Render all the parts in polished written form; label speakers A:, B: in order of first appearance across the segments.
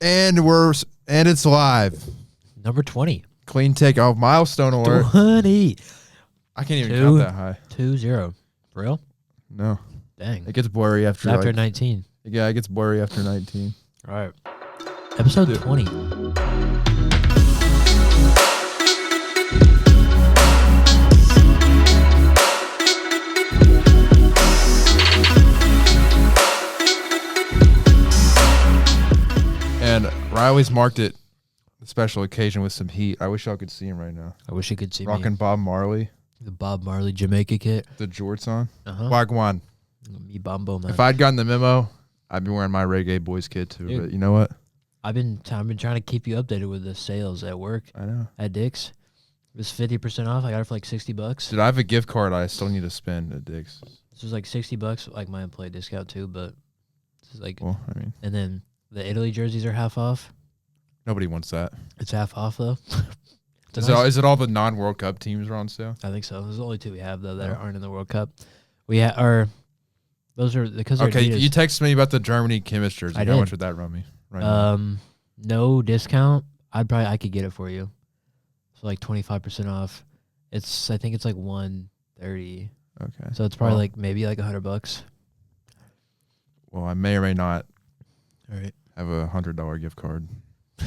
A: And it's live.
B: Number 20.
A: Clean take off milestone alert.
B: 20.
A: I can't even count that high.
B: 2-0. For real?
A: No.
B: Dang.
A: It gets blurry after
B: 19.
A: Yeah, it gets blurry after 19.
B: All right. Episode 20.
A: And Riley's marked it a special occasion with some heat. I wish y'all could see him right now.
B: I wish you could see
A: Rocking
B: me.
A: Bob Marley.
B: The Bob Marley Jamaica kit.
A: The jorts on.
B: Uh-huh.
A: Wagwan.
B: Me Bombo, man.
A: If I'd gotten the memo, I'd be wearing my Reggae Boys kit too.
B: Dude.
A: But you know what?
B: I've been trying to keep you updated with the sales at work.
A: I know.
B: At Dick's. It was 50% off. I got it for like $60.
A: Dude, I have a gift card I still need to spend at Dick's.
B: This was like $60, like my employee discount too, but this is like,
A: Well, I mean,
B: and then the Italy jerseys are half off.
A: nobody wants that.
B: It's half off though.
A: Is it all the non-World Cup teams are on sale?
B: I think so. Those are the only two we have though that
A: Oh.
B: aren't in the World Cup. We are. Those are because they're
A: Okay,
B: Adidas.
A: you texted me about the Germany chemist jersey.
B: I
A: How
B: did.
A: much would that run me? Right now?
B: No discount. I could get it for you. So like 25% off. I think it's like 130.
A: Okay.
B: So it's probably
A: Well,
B: like maybe like $100.
A: Well, I may or may not
B: All right.
A: have a $100 gift card.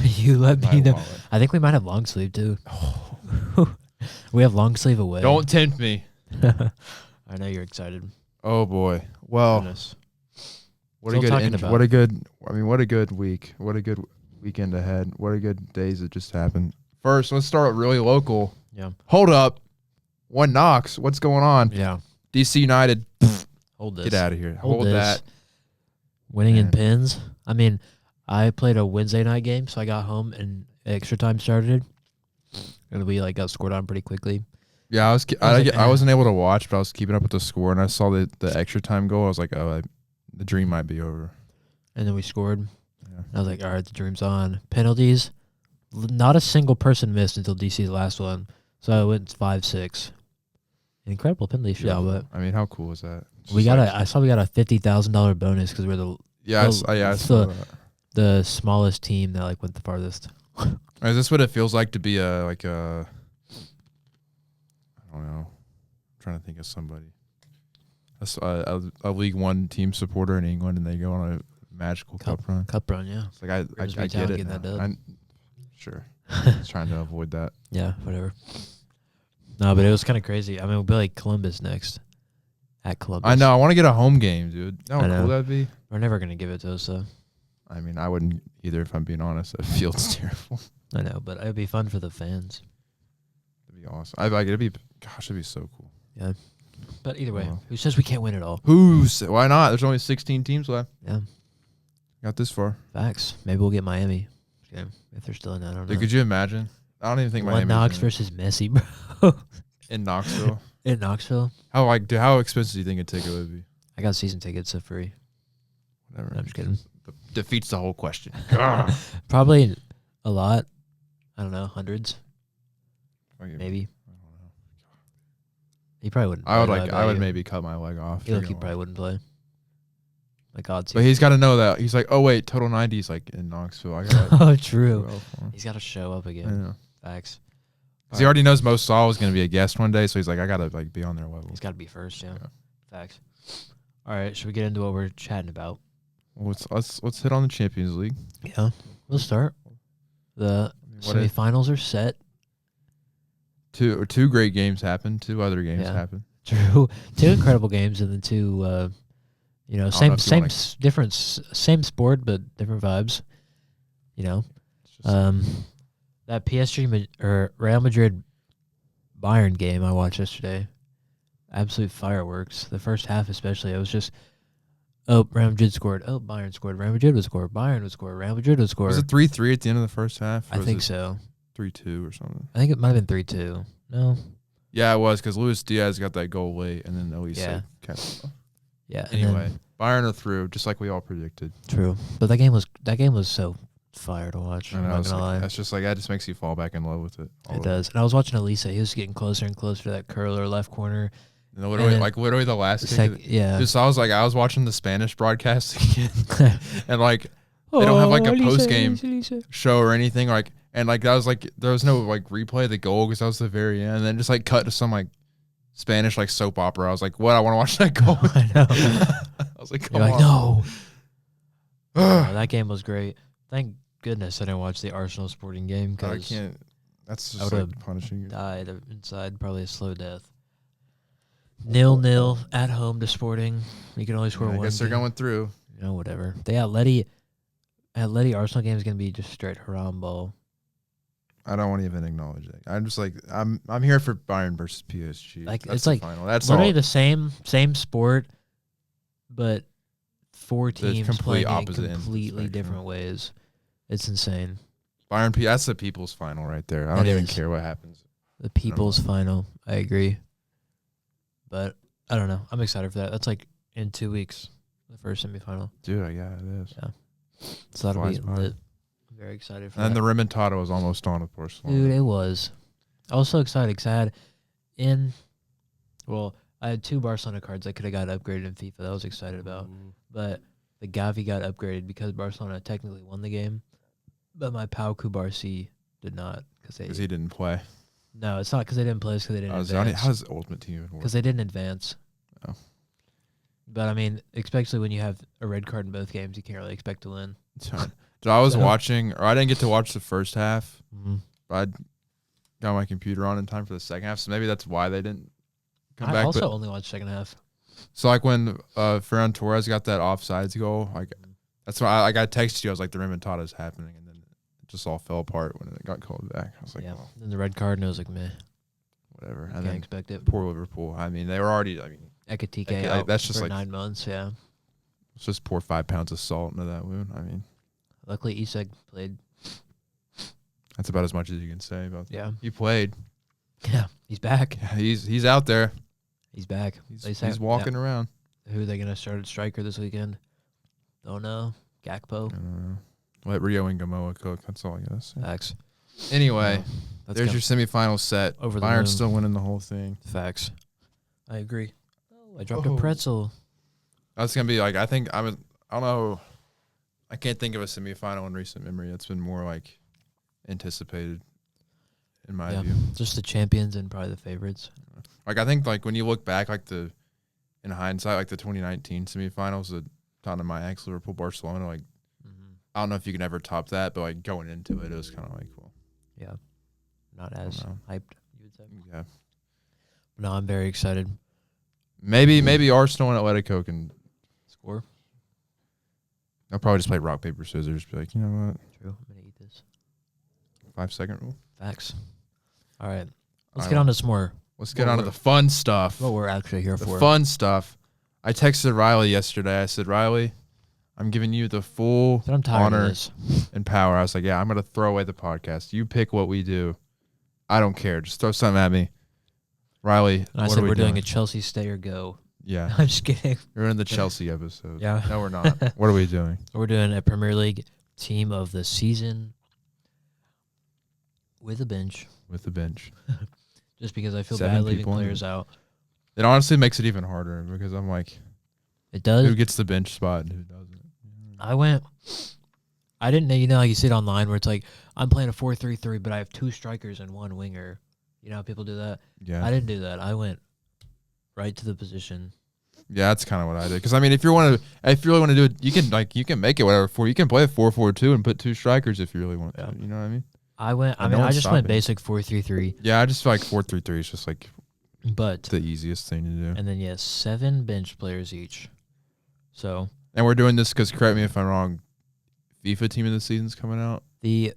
B: You let
A: in
B: me
A: my
B: know.
A: wallet.
B: I think we might have long sleeve too. We have long sleeve away.
A: Don't tempt me.
B: I know you're excited.
A: Oh boy. Well,
B: Goodness.
A: what
B: Still
A: a
B: talking
A: good,
B: about
A: what a good. I mean, what a good week. What a good weekend ahead. What a good days that just happened. First, let's start really local.
B: Yeah.
A: Hold up. One Knox. What's going on?
B: Yeah.
A: DC United.
B: Hold this.
A: Get out of here.
B: Hold
A: Hold
B: this.
A: that.
B: Winning in
A: Man.
B: pins. I mean, I played a Wednesday night game, so I got home and extra time started. And we got scored on pretty quickly.
A: Yeah,
B: I was
A: I wasn't able to watch, but I was keeping up with the score, and I saw the extra time goal. I was like, oh, the dream might be over.
B: And then we scored.
A: Yeah.
B: And I was like, all right, the dream's on. Penalties. Not a single person missed until DC's last one. So I went 5-6. Incredible penalty shootout, but
A: I mean, how cool is that? It's
B: we
A: just
B: got
A: like-
B: I saw we got a $50,000 bonus because we're the
A: Yeah, I
B: it's
A: saw
B: the-
A: that.
B: the smallest team that went the farthest.
A: Is this what it feels like to be a I don't know. I'm trying to think of somebody. A League One team supporter in England, and they go on a magical cup run.
B: Cup run, yeah.
A: It's like I
B: Just be
A: get
B: down
A: it.
B: getting that
A: now.
B: dub.
A: Sure. Just trying to avoid that.
B: Yeah, whatever. No, but it was kind of crazy. I mean, we'll be like Columbus next. At Columbus.
A: I know. I want to get a home game, dude. You know
B: I
A: how
B: know.
A: cool that'd be?
B: We're never going to give it to us, though.
A: I mean, I wouldn't either if I'm being honest. That field's terrible.
B: I know, but it would be fun for the fans.
A: It'd be awesome. It'd be so cool.
B: Yeah. But either way,
A: Well.
B: who says we can't win it all?
A: Why not? There's only 16 teams left.
B: Yeah,
A: Got this far.
B: facts. Maybe we'll get Miami. Yeah, if they're still in that, I don't know.
A: Dude, could you imagine? I don't even think
B: One
A: Miami's
B: Knox
A: in it.
B: versus Messi, bro.
A: In Knoxville.
B: In Knoxville.
A: How expensive do you think a ticket would be?
B: I got season tickets for free.
A: Whatever.
B: I'm just kidding.
A: Defeats the whole question.
B: Probably a lot. I don't know, hundreds,
A: Maybe.
B: maybe. He probably wouldn't.
A: I would
B: play, though,
A: I would
B: bet
A: maybe cut my leg off.
B: you. He
A: You're
B: probably wouldn't play. Like odds.
A: But he's got to know that. He's like, oh wait, total 90s like in Knoxville. I got
B: Oh, true.
A: I
B: He's got to show up again.
A: know.
B: Facts.
A: 'Cause he already knows Mo Salah was going to be a guest one day, so he's like, I got to be on their level.
B: He's got to be first. Yeah.
A: Yeah.
B: Facts. All right. Should we get into what we're chatting about?
A: Well, let's hit on the Champions League.
B: Yeah. We'll start. The
A: What if
B: semifinals are set.
A: two great games happened. Two other games
B: Yeah.
A: happened.
B: True. Two incredible games and then two.
A: know
B: Same
A: if you
B: same
A: wanna-
B: different same sport but different vibes. You know.
A: It's just-
B: That PSG or Real Madrid Bayern game I watched yesterday, absolute fireworks. The first half especially, it was just, oh, Real Madrid scored, oh, Bayern scored, Real Madrid would score, Bayern would score, Real Madrid would score.
A: was it 3-3 at the end of the first half?
B: I think so.
A: 3-2 or something.
B: I think it might have been 3-2. No.
A: Yeah, it was because Luis Diaz got that goal late, and then Elise
B: Yeah.
A: kept.
B: Yeah. and
A: Anyway,
B: then-
A: Bayern are through, just like we all predicted.
B: true. But that game was so fire to watch.
A: I
B: I'm
A: know,
B: not
A: it's
B: gonna
A: like,
B: lie.
A: that's just like that just makes you fall back in love with it. all
B: It
A: over.
B: does. And I was watching Elisa. He was getting closer and closer to that curler left corner.
A: And literally the last kick.
B: Yeah.
A: Just I was watching the Spanish broadcast again, and they don't have like a
B: Elise,
A: post game
B: Elise, Elise.
A: show or anything like, and like that was like there was no like replay of the goal because that was the very end. And then just like cut to some like Spanish like soap opera. I was like, what? I want to watch that goal.
B: I know.
A: I was like,
B: You're
A: come
B: like,
A: on.
B: no. No, that game was great. Thank goodness I didn't watch the Arsenal Sporting game
A: I
B: because
A: can't. That's
B: I
A: just
B: would've
A: like punishing you.
B: died inside, probably a slow death. 0-0 at home to Sporting. You can only score
A: I
B: one.
A: guess they're
B: game.
A: going through.
B: You know, whatever. They Atleti Arsenal game is gonna be just straight haram ball.
A: I don't want to even acknowledge it. I'm just like I'm here for Bayern versus PSG.
B: Like,
A: That's
B: it's
A: the
B: like
A: final. That's
B: Literally
A: all.
B: the same sport, but four
A: The
B: teams
A: complete
B: playing in
A: opposite ends of the
B: completely
A: spectrum.
B: different ways. It's insane.
A: Bayern P. That's the people's final right there. I
B: That
A: don't even
B: is.
A: care what happens.
B: The people's final. I agree. But I don't know. I'm excited for that. That's like in 2 weeks, the first semifinal.
A: Dude, yeah, it is.
B: Yeah. So that'll be
A: Flies by.
B: lit. I'm very excited for
A: And
B: that.
A: the remontada was almost on with Barcelona.
B: Dude, it was. I was so excited because I had 2 Barcelona cards I could have got upgraded in FIFA that I was excited about.
A: Ooh.
B: But the Gavi got upgraded because Barcelona technically won the game. But my Pau Kubarsi did not.
A: Because he didn't play.
B: No, it's not because they didn't play. It's because they didn't advance.
A: How does the Ultimate Team even work?
B: Because they didn't advance.
A: Oh.
B: But, I mean, especially when you have a red card in both games, you can't really expect to win.
A: So I was
B: So-
A: watching, or I didn't get to watch the first half,
B: Mm-hmm.
A: but I got my computer on in time for the second half, so maybe that's why they didn't come
B: I
A: back.
B: also
A: But,
B: only watched second half.
A: so like when Ferran Torres got that offsides goal, like that's why I texted you. I was like, the remontada is happening, and then it just all fell apart when it got called back. I was like,
B: Yeah.
A: well,
B: Then the red card, and I was like, meh.
A: whatever. And
B: Can't
A: then
B: expect it.
A: poor Liverpool. I mean, they were already. I mean,
B: Ekatike
A: like,
B: out
A: that's just
B: for
A: like
B: 9 months, yeah.
A: let's just pour 5 pounds of salt into that wound. I mean,
B: Luckily, Isak played.
A: that's about as much as you can say about.
B: Yeah.
A: He played.
B: Yeah, he's back.
A: Yeah, he's out there.
B: He's back.
A: He's walking around.
B: Who are they going to start at striker this weekend? Don't know. Gakpo.
A: I don't know. Let Rio and Gamoa cook. That's all I gotta say.
B: Facts.
A: Anyway,
B: That's
A: there's your semifinal set.
B: Over the
A: Bayern's
B: moon.
A: still winning the whole thing.
B: Facts. I agree. I dropped
A: Oh.
B: a pretzel.
A: That's gonna be like I don't know. I can't think of a semifinal in recent memory that's been more like anticipated, in my
B: Yeah.
A: view.
B: Just the champions and probably the favorites.
A: Like I think like when you look back, like in hindsight, like the 2019 semifinals, the Tottenham Ajax, Liverpool, Barcelona, like I don't know if you can ever top that, but like going into it, it was kind of like, well,
B: Yeah. Not as
A: know.
B: hyped, you would say.
A: yeah,
B: No, I'm very excited.
A: maybe Arsenal and Atletico can.
B: Score.
A: I'll probably just play rock paper scissors. Be like, you know what,
B: True. I'm going to eat this.
A: 5-second rule.
B: Facts. All right. Let's
A: I
B: get
A: don't-
B: on to some more.
A: Let's get on to the fun stuff.
B: What we're actually here
A: The
B: for.
A: fun stuff. I texted Riley yesterday. I said, Riley, I'm giving you the full
B: But I'm tired
A: honor
B: of this.
A: and power. I was like, yeah, I'm going to throw away the podcast. You pick what we do. I don't care. Just throw something at me. Riley,
B: And I
A: what
B: said
A: are we
B: we're doing
A: doing?
B: a Chelsea stay or go.
A: Yeah.
B: I'm just kidding.
A: You're in the Chelsea episode.
B: Yeah.
A: No, we're not. What are we doing?
B: We're doing a Premier League team of the season with a bench.
A: With the bench.
B: Just because I feel
A: 7
B: bad leaving
A: people in
B: players
A: it.
B: out.
A: It honestly makes it even harder because I'm like,
B: It does.
A: who gets the bench spot and who doesn't?
B: I didn't know, like you see it online where it's like, I'm playing a 4-3-3, but I have 2 strikers and 1 winger. You know how people do that?
A: Yeah.
B: I didn't do that. I went right to the position.
A: Yeah, that's kind of what I did. Because I mean, if you really want to do it, you can make it whatever you can play a 4-4-2 and put 2 strikers if you really want to. You know what I mean?
B: I went.
A: And no one's
B: I just went
A: stopping you.
B: basic 4-3-3.
A: Yeah, I just feel like 4-3-3 is just like
B: But
A: the easiest thing to do.
B: and then 7 bench players each. So
A: And we're doing this because, correct me if I'm wrong, FIFA team of the season's coming out.
B: the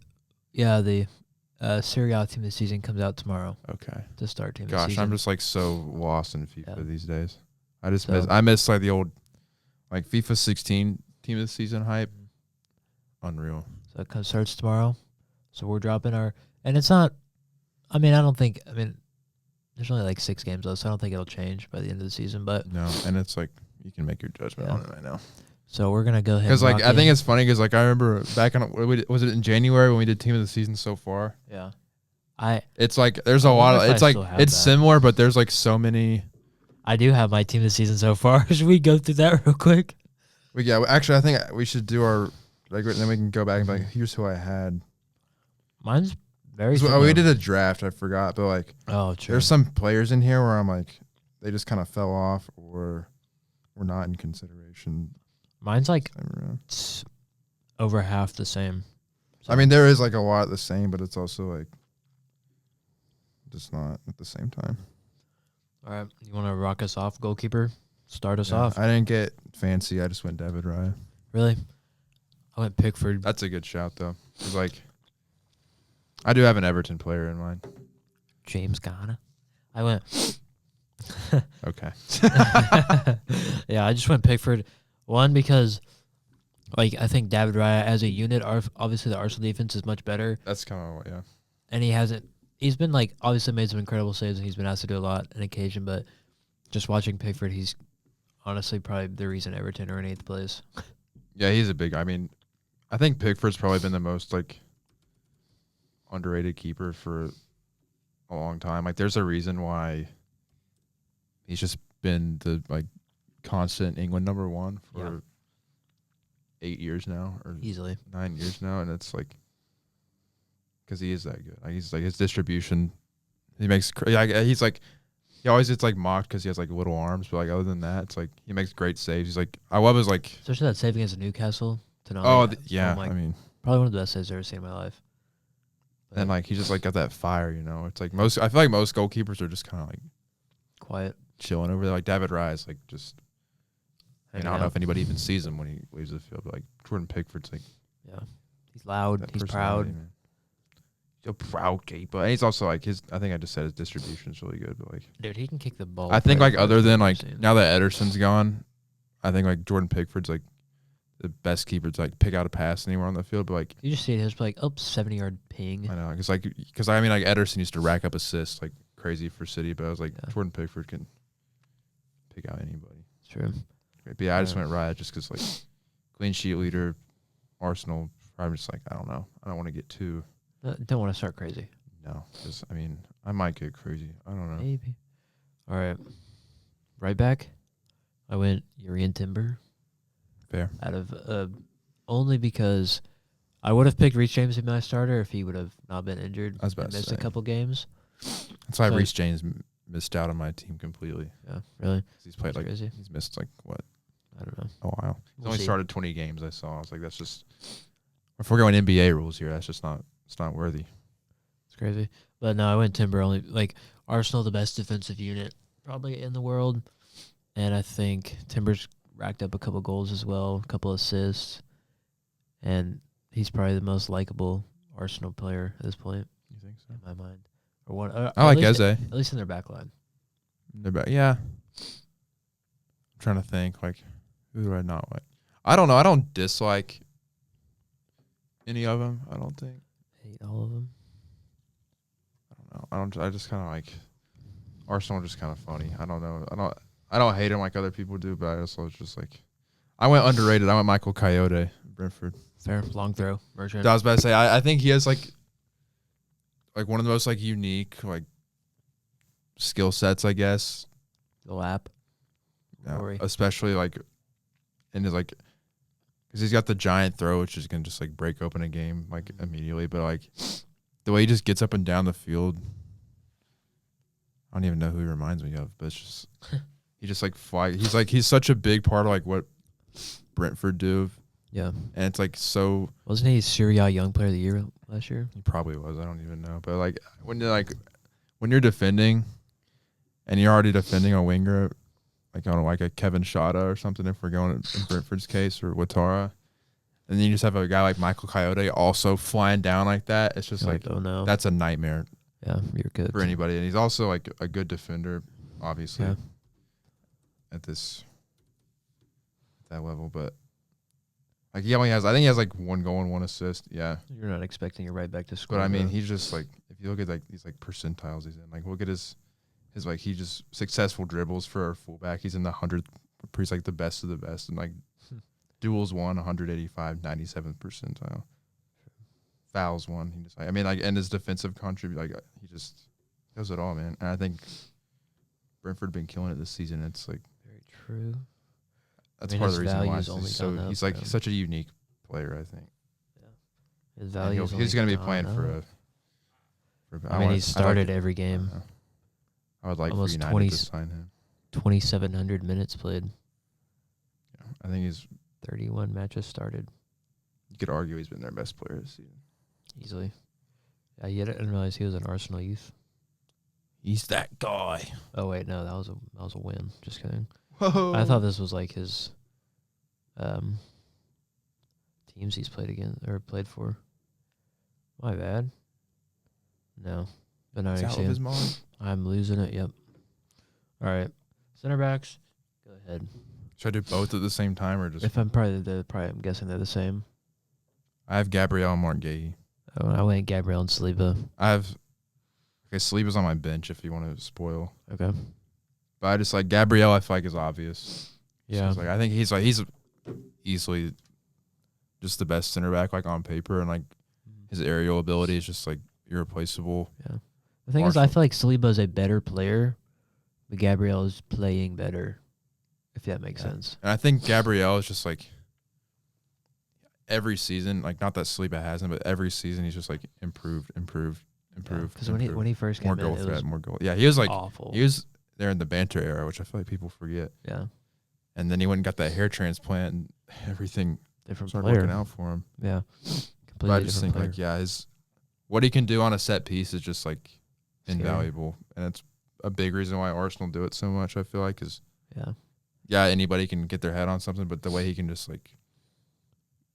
B: Serie A team of the season comes out tomorrow.
A: Okay.
B: The start team. of the
A: Gosh,
B: season.
A: I'm just like so lost in FIFA
B: Yeah.
A: these days. I just
B: So-
A: miss like the old like FIFA 16 team of the season hype. Unreal.
B: So it starts tomorrow. So we're dropping our, and it's not. I mean, there's only like 6 games left, so I don't think it'll change by the end of the season. But
A: No, and it's like you can make your judgment
B: Yeah.
A: on it right now.
B: so we're gonna go ahead.
A: Because
B: and
A: like
B: rock
A: I think
B: in.
A: it's funny because like I remember back on was it in January when we did team of the season so far.
B: Yeah.
A: It's like there's a
B: I
A: lot
B: wonder
A: of
B: if
A: it's
B: I
A: like
B: still have
A: it's
B: that.
A: similar, but there's like so many.
B: I do have my team of the season so far. Should we go through that real quick?
A: Actually I think we should do our Like then we can go back and be like, here's who I had.
B: Mine's very.
A: We did a draft. I forgot, but like,
B: oh, true.
A: there's some players in here where I'm like, they just kind of fell off or were not in consideration.
B: Mine's like over half the same. So.
A: I mean, there is like a lot the same, but it's also like just not at the same time.
B: All right, you want to rock us off, goalkeeper? Start us off.
A: I didn't get fancy. I just went David Raya.
B: Really? I went Pickford.
A: That's a good shout, though. It's like, I do have an Everton player in mind.
B: James Garner. I went.
A: Okay.
B: Yeah, I just went Pickford. One, because, like, I think David Raya as a unit, obviously the Arsenal defense is much better.
A: That's kind of, yeah.
B: And he's been, like, obviously made some incredible saves, and he's been asked to do a lot on occasion, but just watching Pickford, he's honestly probably the reason Everton are in 8th place.
A: Yeah, he's a big, I mean, I think Pickford's probably been the most, like, underrated keeper for a long time. Like, there's a reason why he's just been the, like, constant England #1 for 8 years now, or
B: easily
A: 9 years now, and it's like, because he is that good. Like, he's like his distribution, he makes. He's like, he always gets like mocked because he has like little arms, but like other than that, it's like he makes great saves. He's like, I love his like,
B: especially that save against Newcastle tonight.
A: Yeah, I mean,
B: probably one of the best saves I've ever seen in my life. But
A: and like he just like got that fire, you know. It's like I feel like most goalkeepers are just kind of like
B: quiet,
A: chilling over there. Like David Raya is like just. And I don't know if anybody even sees him when he leaves the field. But like Jordan Pickford's like,
B: he's loud, he's proud.
A: Man. He's a proud keeper. And he's also like I think I just said his distribution is really good. But like,
B: dude, he can kick the ball.
A: I think like other than like now that Ederson's gone, I think like Jordan Pickford's like the best keeper to like pick out a pass anywhere on the field. But like,
B: you just see it, it's like 70-yard ping.
A: I know because I mean like Ederson used to rack up assists like crazy for City, but I was like Jordan Pickford can pick out anybody.
B: It's true.
A: But yeah, I just went Riot just because, like, clean sheet leader, Arsenal, I'm just like, I don't know. I don't want to get too.
B: Don't want to start crazy.
A: No, because, I mean, I might get crazy. I don't know.
B: Maybe. All right. Right back, I went Urian Timber.
A: Fair.
B: Out of only because I would have picked Reece James to be my starter if he would have not been injured
A: I was about
B: and
A: to
B: missed
A: say.
B: a couple games.
A: That's why Reece James missed out on my team completely.
B: Yeah, really?
A: He's played
B: That's crazy.
A: He's missed, like, what?
B: I don't know.
A: A while. He's
B: We'll
A: only
B: see.
A: started 20 games, I saw. I was like, that's just. If we're going NBA rules here, that's just not. It's not worthy.
B: It's crazy. But no, I went Timber only. Like, Arsenal, the best defensive unit probably in the world. And I think Timber's racked up a couple goals as well, a couple assists. And he's probably the most likable Arsenal player at this point.
A: You think so?
B: In my mind. Or one,
A: I like
B: Eze.
A: Eze.
B: At least in their back line.
A: Yeah. I'm trying to think, like, who do I not like? I don't know. I don't dislike any of them, I don't think.
B: Hate all of them.
A: I don't know. I just kind of like Arsenal. Just kind of funny. I don't know. I don't hate him like other people do, but I also was just like, I went underrated. I went Michael Coyote, Brentford.
B: Fair. Long throw. Merchant.
A: I was about to say, I think he has like one of the most like unique like skill sets, I guess.
B: The lap.
A: Yeah, especially like in his like, because he's got the giant throw, which is gonna just like break open a game like immediately. But like the way he just gets up and down the field, I don't even know who he reminds me of. But it's just he just like fly. He's such a big part of like what Brentford do.
B: Yeah.
A: And it's like so.
B: Wasn't he Serie A Young Player of the Year last year?
A: He probably was. I don't even know. But like when you're defending, and you're already defending a winger, like on like a Kevin Shada or something, if we're going in Brentford's case, or Ouattara, and then you just have a guy like Michael Coyote also flying down like that. It's just like,
B: oh no,
A: that's a nightmare.
B: Yeah, you're good
A: for anybody, and he's also like a good defender, obviously,
B: yeah.
A: at that level. But like he only has, I think he has like 1 goal and 1 assist. Yeah,
B: You're not expecting a right back to score.
A: but I mean,
B: though.
A: he's just like, if you look at like these like percentiles he's in, like look at his like he just successful dribbles for a fullback. He's in the 100th. He's like the best of the best, and like duels won 185, 97th percentile. Fouls won. He just, I mean, like, and his defensive contribute, like he just does it all, man. And I think Brentford been killing it this season. It's like
B: very true.
A: that's
B: I mean,
A: part of the
B: his
A: reason why
B: value's only
A: he's
B: gone up,
A: he's like
B: so.
A: such a unique player. I think
B: His
A: And
B: value.
A: he's going to be playing for a.
B: I mean, he's started every game.
A: I would like
B: Almost
A: for United to sign him.
B: 2,700 minutes played.
A: Yeah, I think he's
B: 31 matches started.
A: You could argue he's been their best player this season.
B: Easily. Yeah, I didn't realize he was an Arsenal youth.
A: He's that guy.
B: Oh wait, no, that was a win. Just kidding.
A: Whoa.
B: I thought this was like his teams he's played against or played for. My bad. No. But now
A: He's out of his mind.
B: I'm losing it, yep. All right. Center backs. Go ahead.
A: Should I do both at the same time or just
B: If I'm I'm guessing they're the same.
A: I have Gabriel and Mark Gahey.
B: Oh, I went Gabriel and Saliba.
A: Saliba's on my bench if you want to spoil.
B: Okay.
A: But I just like Gabriel. I feel like is obvious.
B: Yeah.
A: So I think he's easily just the best center back like on paper, and like his aerial ability is just like irreplaceable.
B: Yeah. The thing is, I feel like Saliba is a better player, but Gabriel is playing better. If that makes sense.
A: And I think Gabriel is just like every season, like not that Saliba hasn't, but every season he's just like improved.
B: Because when he first came
A: more
B: in,
A: goal
B: it
A: threat,
B: was
A: more goal. Yeah, he was like
B: awful.
A: He was there in the banter era, which I feel like people forget.
B: Yeah.
A: And then he went and got that hair transplant, and everything started working out for him.
B: Yeah.
A: But I just think like what he can do on a set piece is just like invaluable, and it's a big reason why Arsenal do it so much. I feel like is anybody can get their head on something, but the way he can just like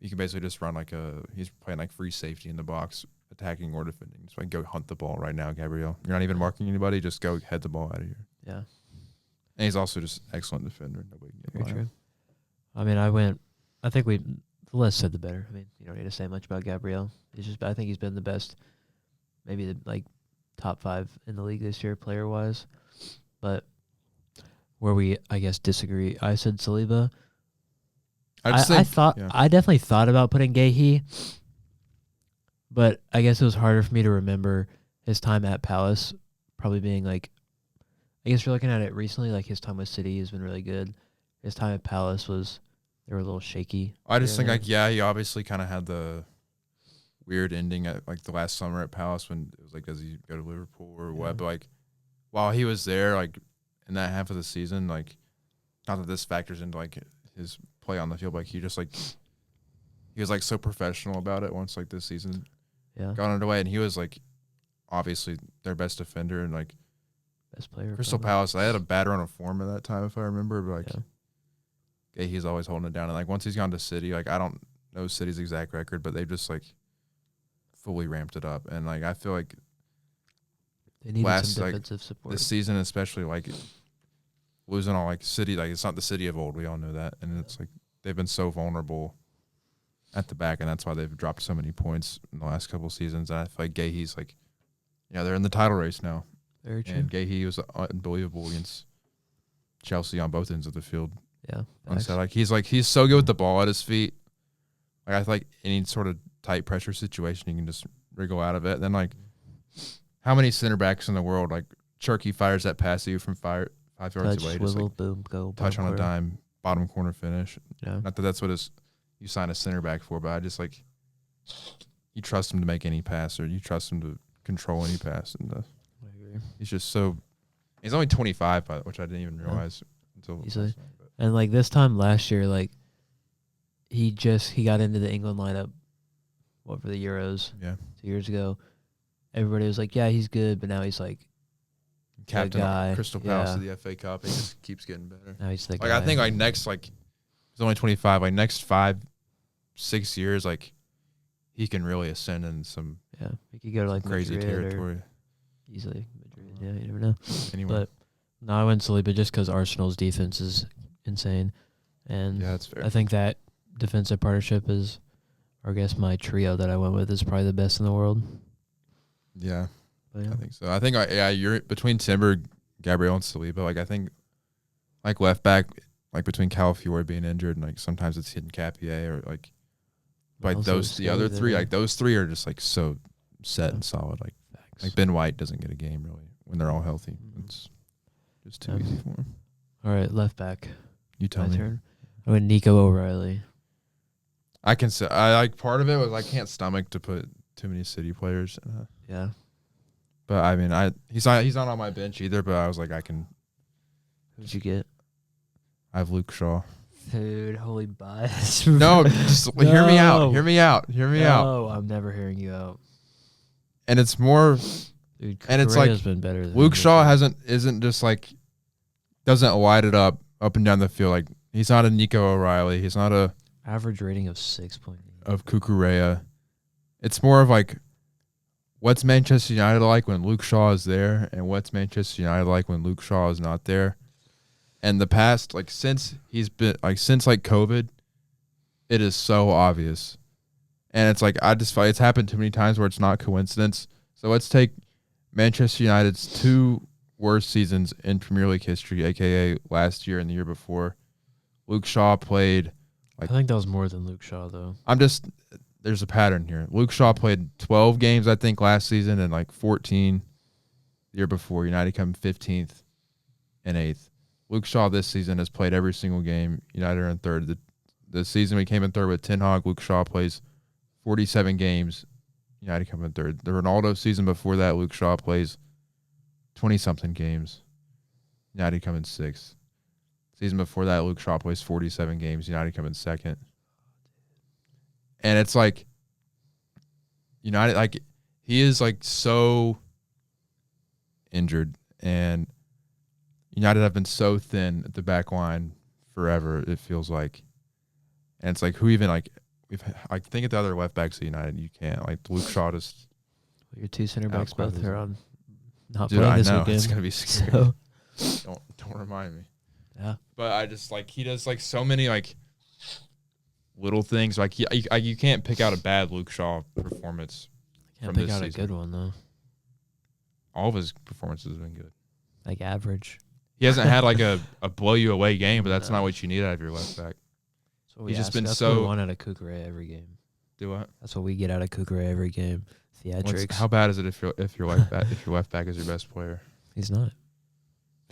A: he can basically just run like he's playing like free safety in the box, attacking or defending. So go hunt the ball right now, Gabriel. You're not even marking anybody, just go head the ball out of here.
B: Yeah.
A: And he's also just excellent defender. Nobody can get
B: Very
A: by
B: true.
A: him.
B: I mean, I think the less said the better. I mean, you don't need to say much about Gabriel. I think he's been the best, maybe the top 5 in the league this year, player wise. But where we, I guess, disagree, I said Saliba. I definitely thought about putting Gahey, but I guess it was harder for me to remember his time at Palace, probably being like, I guess you're looking at it recently, like his time with City has been really good. His time at Palace they were a little shaky.
A: I just think he obviously kind of had the weird ending at like the last summer at Palace when it was like, does he go to Liverpool or what? But like while he was there, like in that half of the season, like not that this factors into like his play on the field, but like he was like so professional about it once like this season got underway, and he was like obviously their best defender and like
B: best player.
A: Crystal Palace, they had a bad run of form at that time if I remember, but like he's always holding it down, and like once he's gone to City, like I don't know City's exact record, but they've just like fully ramped it up, and like I feel like
B: they needed some defensive support
A: this season, especially like losing all like City, like it's not the City of old, we all know that, and it's like they've been so vulnerable at the back, and that's why they've dropped so many points in the last couple of seasons. And I feel like Gahey's like, they're in the title race now.
B: Very true.
A: And Gahey was unbelievable against Chelsea on both ends of the field.
B: Yeah.
A: So he's so good with the ball at his feet. Like I feel like any sort of tight pressure situation, he can just wriggle out of it. And then like, how many center backs in the world like Cherky fires that pass to you from 5 yards away,
B: swivel,
A: just like
B: boom, go,
A: touch on a dime, bottom corner finish.
B: Yeah.
A: Not that that's what you sign a center back for, but I just like you trust him to make any pass, or you trust him to control any pass, and
B: I agree.
A: he's just so. He's only 25, which I didn't even realize until
B: easily. And like this time last year, like he got into the England lineup. For the Euros? 2 years ago. Everybody was like, "Yeah, he's good," but now he's like
A: captain of Crystal Palace to the FA Cup. He just keeps getting better.
B: Now he's the
A: guy.
B: guy.
A: I think like next he's only 25. Like next 5-6 years, like he can really ascend in some
B: he could go to like
A: crazy
B: Madrid
A: territory.
B: Easily Madrid. Yeah, you never know.
A: Anyway.
B: But no, I went Saliba just because Arsenal's defense is insane, and
A: that's fair.
B: I think that defensive partnership is, or I guess my trio that I went with is probably the best in the world.
A: Yeah.
B: But
A: I think so. I think you're between Timber, Gabriel, and Saliba. Like I think, like left back, like between Calafiore being injured, and like sometimes it's hitting Capier or like the other three. Like those three are just like so set and solid. Like Ben White doesn't get a game really when they're all healthy.
B: Mm-hmm.
A: It's just too easy for him.
B: All right, left back.
A: You tell
B: my
A: me.
B: Turn. I went Nico O'Reilly.
A: I can say I like part of it was I can't stomach to put too many City players.
B: Yeah.
A: But I mean, he's not on my bench either. But I was like, I can.
B: Who'd you get?
A: I have Luke Shaw.
B: Dude, holy bias.
A: No, just hear me out. Hear me out. Hear me out.
B: No, I'm never hearing you out.
A: And it's more,
B: Dude,
A: and it's like
B: been better than
A: Luke Shaw isn't just like doesn't light it up and down the field. Like he's not a Nico O'Reilly. He's not a
B: average rating of 6.8
A: of Kukurea. It's more of like what's Manchester United like when Luke Shaw is there, and what's Manchester United like when Luke Shaw is not there. And the past, like since COVID, it is so obvious. And it's like it's happened too many times where it's not coincidence. So let's take Manchester United's 2 worst seasons in Premier League history, aka last year and the year before. Luke Shaw played
B: I think that was more than Luke Shaw though.
A: There's a pattern here. Luke Shaw played 12 games, I think, last season and like 14 the year before. United come 15th and 8th. Luke Shaw this season has played every single game. United are in third. The season we came in third with Ten Hag, Luke Shaw plays 47 games. United come in third. The Ronaldo season before that, Luke Shaw plays 20-something games. United come in sixth. Season before that, Luke Shaw plays 47 games. United come in second. And it's like United, like he is like so injured, and United have been so thin at the back line forever, it feels like. And it's like who even like think of the other left backs at United, you can't. Like Luke Shaw just
B: Your 2 center backs both are on not
A: Dude,
B: playing
A: I
B: this
A: know.
B: weekend.
A: It's gonna be scary.
B: So,
A: Don't remind me.
B: yeah.
A: But I just like he does like so many like little things. Like you can't pick out a bad Luke Shaw performance.
B: Can't
A: from
B: pick
A: this
B: out
A: season.
B: a good one though.
A: All of his performances have been good.
B: Like average.
A: He hasn't had like a blow you away game, but that's
B: No.
A: not what you need out of your left back.
B: That's what
A: He's just been
B: That's
A: so-
B: what we want out of Kukurea every game.
A: Do what?
B: That's what we get out of Kukurea every game. Theatrics.
A: How bad is it if your left back is your best player?
B: He's not.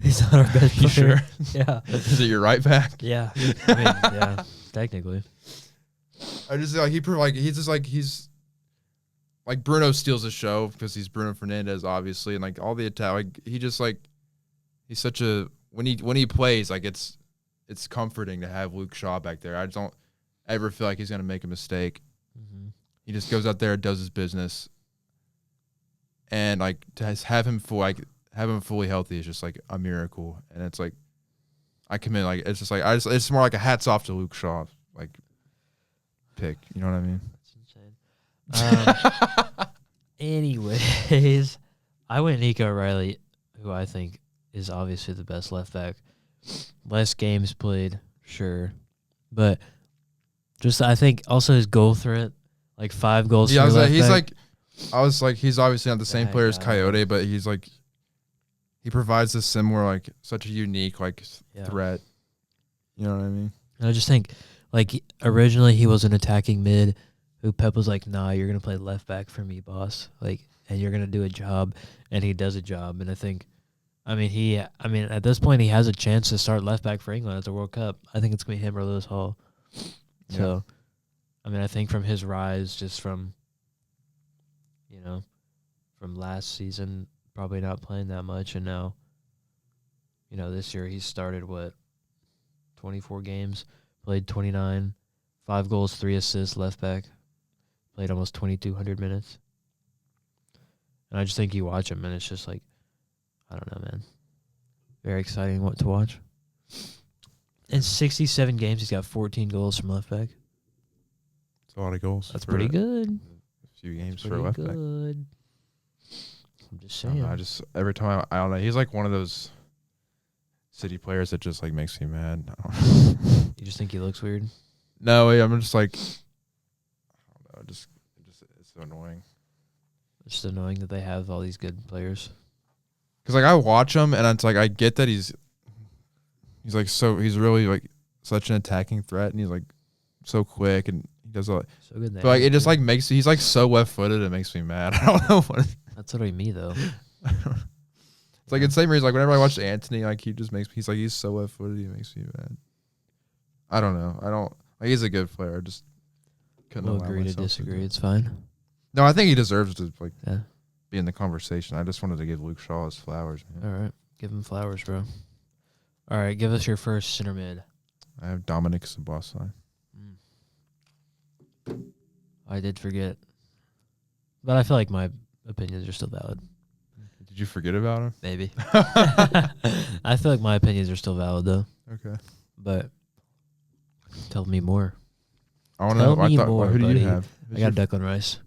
B: He's not our best
A: You
B: player.
A: sure?
B: Yeah.
A: Is it your right back?
B: Yeah. I mean, yeah. Technically.
A: I just like he's like Bruno steals the show because he's Bruno Fernandes, obviously, and like all the attack. Like he just like he's such a when he plays, like it's comforting to have Luke Shaw back there. I don't ever feel like he's gonna make a mistake.
B: Mm-hmm.
A: He just goes out there, does his business, and like to have him fully healthy is just like a miracle. And it's like I commit like it's just like it's more like a hats off to Luke Shaw like pick. You know what I mean?
B: That's insane. Anyways, I went Nico O'Reilly, who I think is obviously the best left back. Less games played, sure, but just I think also his goal threat, like 5 goals.
A: Yeah,
B: for
A: he's
B: left back.
A: like he's obviously not the same
B: Yeah,
A: player as
B: yeah.
A: Coyote, but he's like he provides this similar like such a unique like
B: Yeah.
A: threat. You know what I mean?
B: And I just think, like, originally he was an attacking mid who Pep was like, nah, you're going to play left back for me, boss. Like, and you're going to do a job. And he does a job. And I think, at this point, he has a chance to start left back for England at the World Cup. I think it's going to be him or Lewis Hall. So, I think from his rise, just from, from last season, probably not playing that much. And now, this year he started, 24 games, played 29, 5 goals, 3 assists, left back, played almost 2,200 minutes. And I just think you watch him, and it's just like, I don't know, man. Very exciting to watch. In 67 games, he's got 14 goals from left back.
A: It's a lot of goals.
B: That's
A: for
B: pretty good.
A: A few games
B: Pretty
A: for a left back.
B: good. I'm just
A: I don't
B: saying.
A: know, I just every time I don't know. He's like one of those City players that just like makes me mad. I don't know.
B: You just think he looks weird?
A: No, I'm just like I don't know. Just it's so annoying.
B: It's just annoying that they have all these good players.
A: Because like I watch him and it's like I get that he's like he's really like such an attacking threat and he's like so quick and he does all.
B: So good.
A: But like it just like makes he's like so left-footed. It makes me mad. I don't know what.
B: That's literally me though.
A: It's like the same reason. Like whenever I watch Anthony, like he just makes he's so left-footed. He makes me mad. I don't know. I don't like he's a good player. couldn't
B: We'll
A: allow
B: agree to
A: myself
B: disagree.
A: do
B: It's fine.
A: No, I think he deserves to
B: Yeah.
A: be in the conversation. I just wanted to give Luke Shaw his flowers. Man.
B: All right. Give him flowers, bro. All right. Give us your first center mid.
A: I have Dominic Sabasai.
B: I did forget. But I feel like my opinions are still valid.
A: Did you forget about him?
B: Maybe. I feel like my opinions are still valid, though.
A: Okay.
B: But tell me more.
A: I want to know.
B: me more,
A: who do
B: buddy.
A: you have?
B: I got Declan Rice.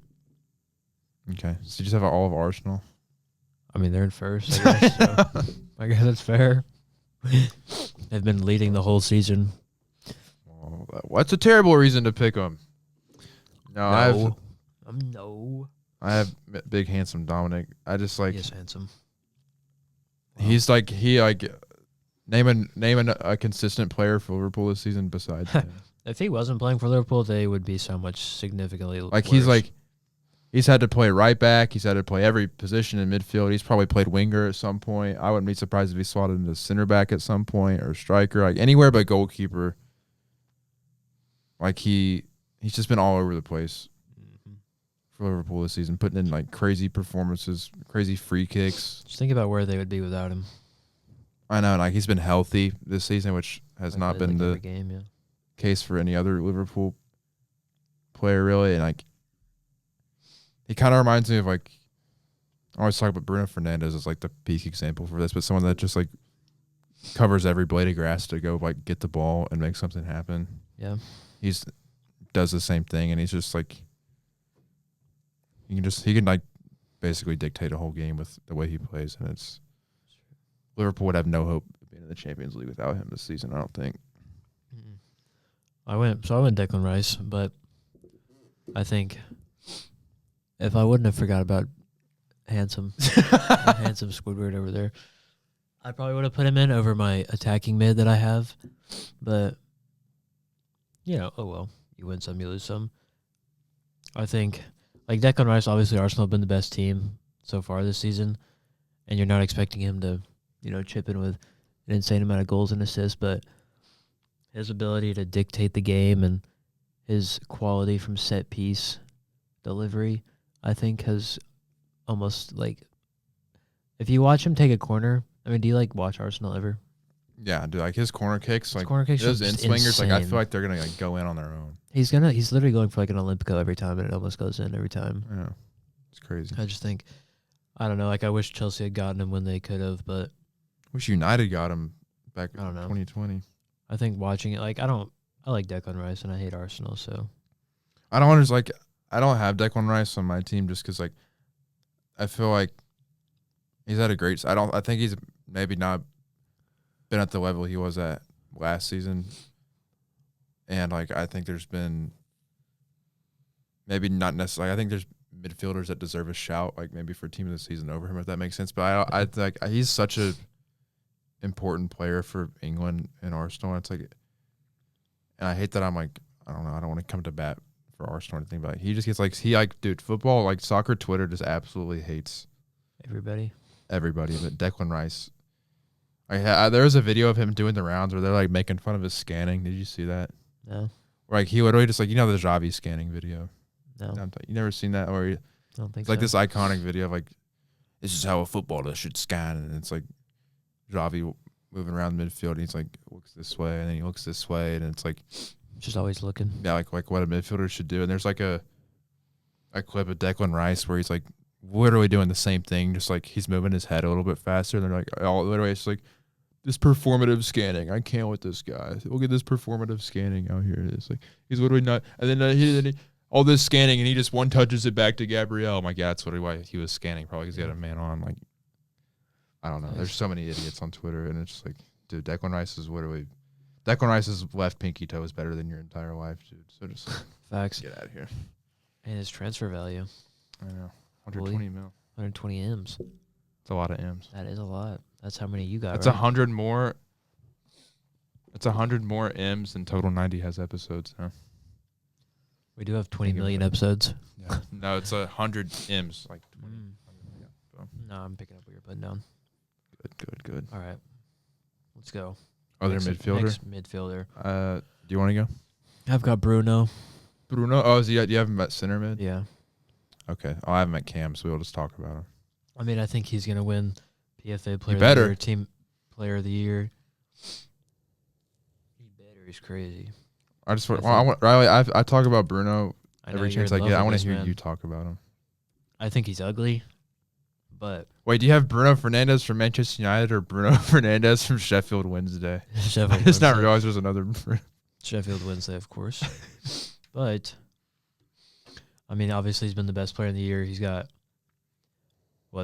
A: Okay. So you just have all of Arsenal?
B: I mean, they're in first, I guess. So I guess that's fair. They've been leading the whole season.
A: Well, what's a terrible reason to pick them? No.
B: No.
A: I have big, handsome Dominic. I just like.
B: He is handsome. Wow.
A: He's like name a consistent player for Liverpool this season besides him.
B: If he wasn't playing for Liverpool, they would be so much significantly
A: like
B: worse.
A: He's had to play right back. He's had to play every position in midfield. He's probably played winger at some point. I wouldn't be surprised if he slotted into center back at some point or striker, like anywhere but goalkeeper. Like he's just been all over the place for Liverpool this season, putting in like crazy performances, crazy free kicks.
B: Just think about where they would be without him.
A: I know, like he's been healthy this season, which has not been the
B: game, yeah.
A: case for any other Liverpool player really, and like he kind of reminds me of like I always talk about Bruno Fernandes as like the peak example for this, but someone that just like covers every blade of grass to go like get the ball and make something happen.
B: Yeah,
A: he's does the same thing, and he's just like he can like basically dictate a whole game with the way he plays, and it's Liverpool would have no hope of being in the Champions League without him this season. I don't think.
B: I went Declan Rice, but I think if I wouldn't have forgot about handsome Squidward over there, I probably would have put him in over my attacking mid that I have. But oh well, you win some, you lose some. I think like Declan Rice, obviously Arsenal have been the best team so far this season, and you're not expecting him to chip in with an insane amount of goals and assists, but his ability to dictate the game and his quality from set piece delivery, I think, has almost like if you watch him take a corner. I mean, do you like watch Arsenal ever?
A: Yeah, dude, like his corner kicks,
B: those in
A: swingers, like I
B: insane.
A: feel like they're gonna like go in on their own.
B: He's literally going for like an Olympico every time, and it almost goes in every time.
A: Yeah, it's crazy.
B: I just think, I don't know. Like I wish Chelsea had gotten him when they could have, but
A: wish United got him back in 2020.
B: I think watching it, like I like Declan Rice and I hate Arsenal, so
A: I don't have Declan Rice on my team just because like I feel like he's had a great. I think he's maybe not been at the level he was at last season, and like I think there's been maybe not necessarily. I think there's midfielders that deserve a shout, like maybe for team of the season over him, if that makes sense. But I think he's such a important player for England and Arsenal. And it's like, and I hate that I'm like, I don't know, I don't want to come to bat for Arsenal or anything, but he just gets like, dude, football, like soccer Twitter just absolutely hates
B: everybody.
A: But Declan Rice, there was a video of him doing the rounds where they're like making fun of his scanning. Did you see that?
B: No.
A: Like he literally just like, the Xavi scanning video.
B: No.
A: You never seen that? Or
B: I don't think
A: it's like this iconic video of like, this is how a footballer should scan, and it's like Xavi moving around the midfield, and he's like looks this way, and then he looks this way, and it's like
B: just always looking.
A: Yeah, like what a midfielder should do. And there's like a clip of Declan Rice where he's like literally doing the same thing, just like he's moving his head a little bit faster. And they're like, literally, it's like this performative scanning. I can't with this guy. Look at this performative scanning out here. It's like he's literally not. And then he all this scanning, and he just one touches it back to Gabriel. I'm like, yeah, that's why he was scanning, probably because he had a man on. Like, I don't know. There's so many idiots on Twitter, and it's just like, dude, Declan Rice's left pinky toe is better than your entire life, dude. So just
B: facts.
A: Get out of here.
B: And his transfer value.
A: I know. 120 mil.
B: 120 M's.
A: It's a lot of M's.
B: That is a lot. That's how many you got.
A: That's 100 more. It's 100 more M's than Total 90 has episodes. Huh?
B: We do have 20 million episodes.
A: Yeah. No, it's 100 M's. Like 20. Yeah, so.
B: No, I'm picking up what you're putting down.
A: Good.
B: All right. Let's go.
A: Other midfielder?
B: Next midfielder.
A: Do you want to go?
B: I've got Bruno.
A: Bruno. Oh, do you have him at center mid?
B: Yeah.
A: Okay. I have him at cam, so we'll just talk about him.
B: I mean, I think he's going to win PFA Player of
A: better.
B: the Year, Team Player of the Year. He better. He's crazy.
A: I want Riley. I talk about Bruno every chance I get. I want to hear
B: man.
A: you talk about him.
B: I think he's ugly, but
A: wait, do you have Bruno Fernandes from Manchester United or Bruno Fernandes from Sheffield Wednesday?
B: Sheffield
A: I just not
B: Wednesday.
A: realize there's another.
B: Sheffield Wednesday, of course. But I mean, obviously, he's been the best player in the year. He's got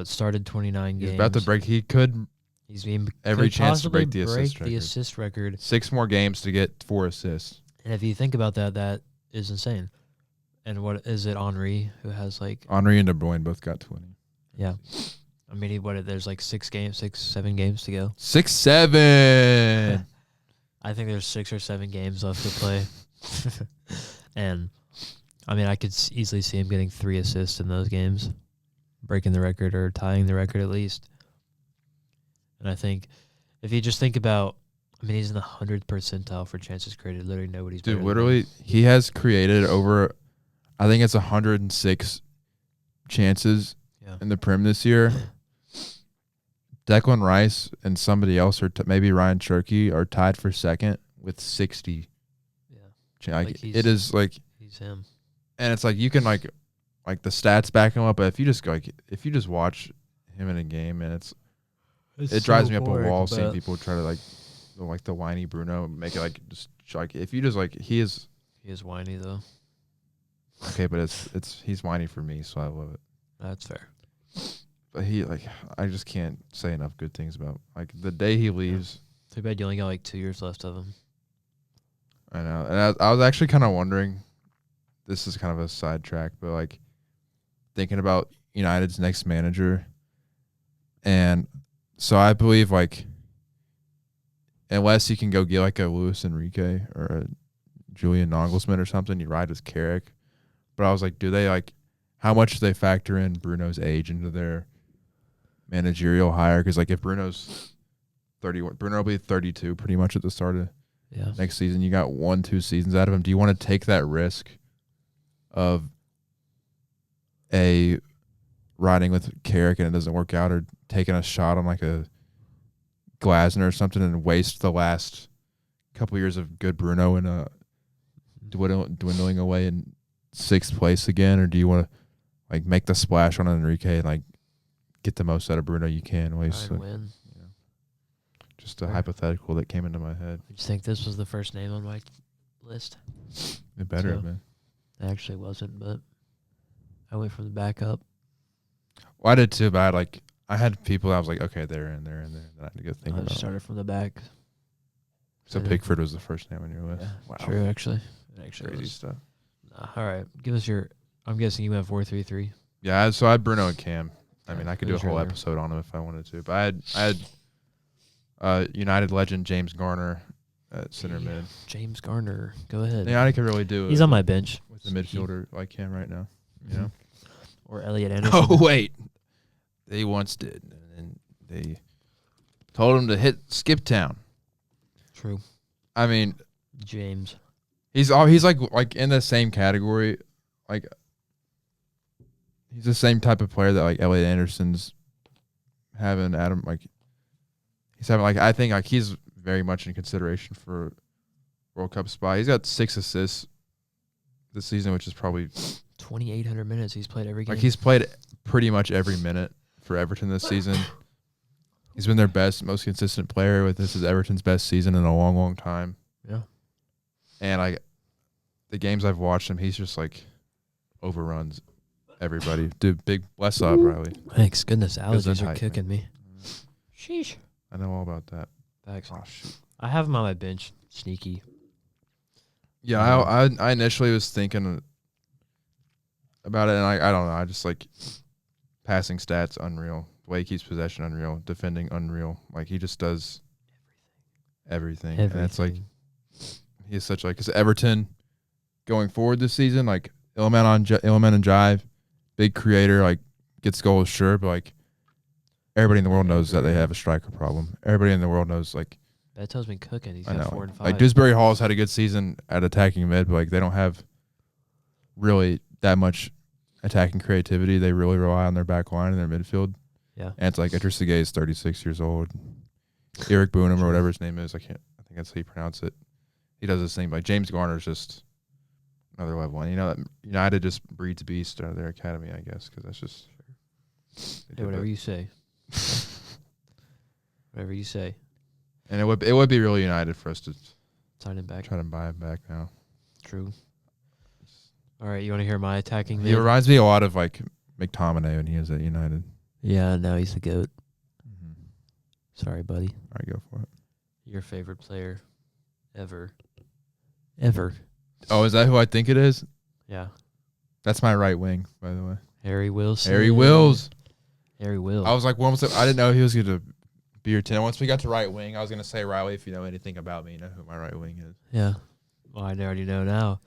B: started 29 games.
A: He's about to break. He could.
B: He's
A: every chance to break the
B: assist record.
A: 6 more games to get 4 assists.
B: And if you think about that, that is insane. And what is it? Henry, who has
A: Henry and De Bruyne both got 20.
B: Yeah, I mean, there's 7 games to go.
A: 6, 7.
B: I think there's 6 or 7 games left to play. And I mean, I could easily see him getting 3 assists in those games, breaking the record or tying the record at least. And I think if you just think about, I mean, he's in the 100th percentile for chances created. Literally nobody's better
A: Dude,
B: than him.
A: literally, he has created over, I think it's 106 chances in the Prem this year. Declan Rice and somebody else, or maybe Ryan Cherky, are tied for second with 60.
B: Yeah,
A: it is
B: he's him.
A: And it's you can the stats back him up, but if you just watch him in a game, and it drives me up a wall seeing people try to the whiny Bruno, make it if you just he is
B: whiny though.
A: Okay, but he's whiny for me, so I love it.
B: That's fair.
A: But he I just can't say enough good things about the day he leaves.
B: Too bad you only got 2 years left of him.
A: I know, and I was actually kind of wondering. This is kind of a sidetrack, but thinking about United's next manager, and so I believe unless you can go get a Luis Enrique or a Julian Nagelsmann or something, you ride with Carrick. But I was do they how much do they factor in Bruno's age into their managerial hire? Because if Bruno's 31, Bruno will be 32 pretty much at the start of next season. You got 1-2 seasons out of him. Do you want to take that risk of riding with Carrick and it doesn't work out, or taking a shot on a Glasner or something and waste the last couple years of good Bruno in dwindling away in 6th place again? Or do you want to make the splash on Enrique and get the most out of Bruno you can?
B: Win.
A: Just a hypothetical that came into my head.
B: I just think this was the first name on my list.
A: It better have been.
B: It actually wasn't, but I went from the back up.
A: Well, I did too, but I had people that I was okay, they're in there. Then I had to go think about it.
B: I started from the back.
A: So Pickford was the first name on your list.
B: Yeah,
A: wow.
B: True, actually.
A: Crazy stuff.
B: All right. Give us I'm guessing you went 4-3-3.
A: Yeah, so I had Bruno and Cam. I mean, I could do a whole
B: earlier.
A: episode on him if I wanted to. But I had United legend James Garner at center mid.
B: James Garner. Go ahead.
A: Yeah, I could really do it.
B: He's on my bench.
A: With a midfielder like him right now. You know?
B: Or Elliot Anderson.
A: Oh, wait. They once did. And they told him to hit Skip Town.
B: True.
A: I mean,
B: James.
A: He's in the same category. He's the same type of player that Elliot Anderson's having. Adam he's having I think he's very much in consideration for World Cup spot. He's got 6 assists this season, which is probably
B: 2,800 minutes. He's played every game.
A: He's played pretty much every minute for Everton this season. He's been their most consistent player. This is Everton's best season in a long, long time.
B: Yeah.
A: And the games I've watched him, he's just overruns everybody. Dude, big bless up, Riley.
B: Thanks. Goodness, allergies are kicking me. Sheesh.
A: I know all about that.
B: Thanks.
A: Oh, shoot.
B: I have him on my bench. Sneaky.
A: Yeah, I initially was thinking about it, and I don't know. I just passing stats, unreal. The way he keeps possession, unreal. Defending, unreal. He just does everything. And it's he's such because Everton going forward this season, Iliman and Jive, big creator, gets goals, sure, but everybody in the world knows that they have a striker problem. Everybody in the world knows
B: Beto's been cooking. He's
A: I
B: got
A: know.
B: 4 and 5.
A: Dewsbury Hall's had a good season at attacking mid, but they don't have really that much attacking creativity. They really rely on their back line and their midfield.
B: Yeah.
A: And it's like Idrissa Gueye is 36 years old. Eric Boonham or whatever his name is, I think that's how you pronounce it. He does this thing. Like James Garner's just another level. And you know, United just breeds beasts out of their academy, I guess, because that's just.
B: Hey, whatever you say. Whatever you say.
A: And it would be really United for us to
B: sign him back.
A: Try to buy him back now.
B: True. All right, you want to hear my attacking mid?
A: He reminds me a lot of like McTominay when he was at United.
B: Yeah, now he's the GOAT. Mm-hmm. Sorry, buddy.
A: All right, go for it.
B: Your favorite player ever.
A: Oh, is that who I think it is?
B: Yeah.
A: That's my right wing, by the way.
B: Harry Wilson.
A: Harry Wills.
B: Harry Wills.
A: I was like, I didn't know he was going to be your 10. Once we got to right wing, I was going to say, Riley, if you know anything about me, you know who my right wing is.
B: Yeah. Well, I already know now.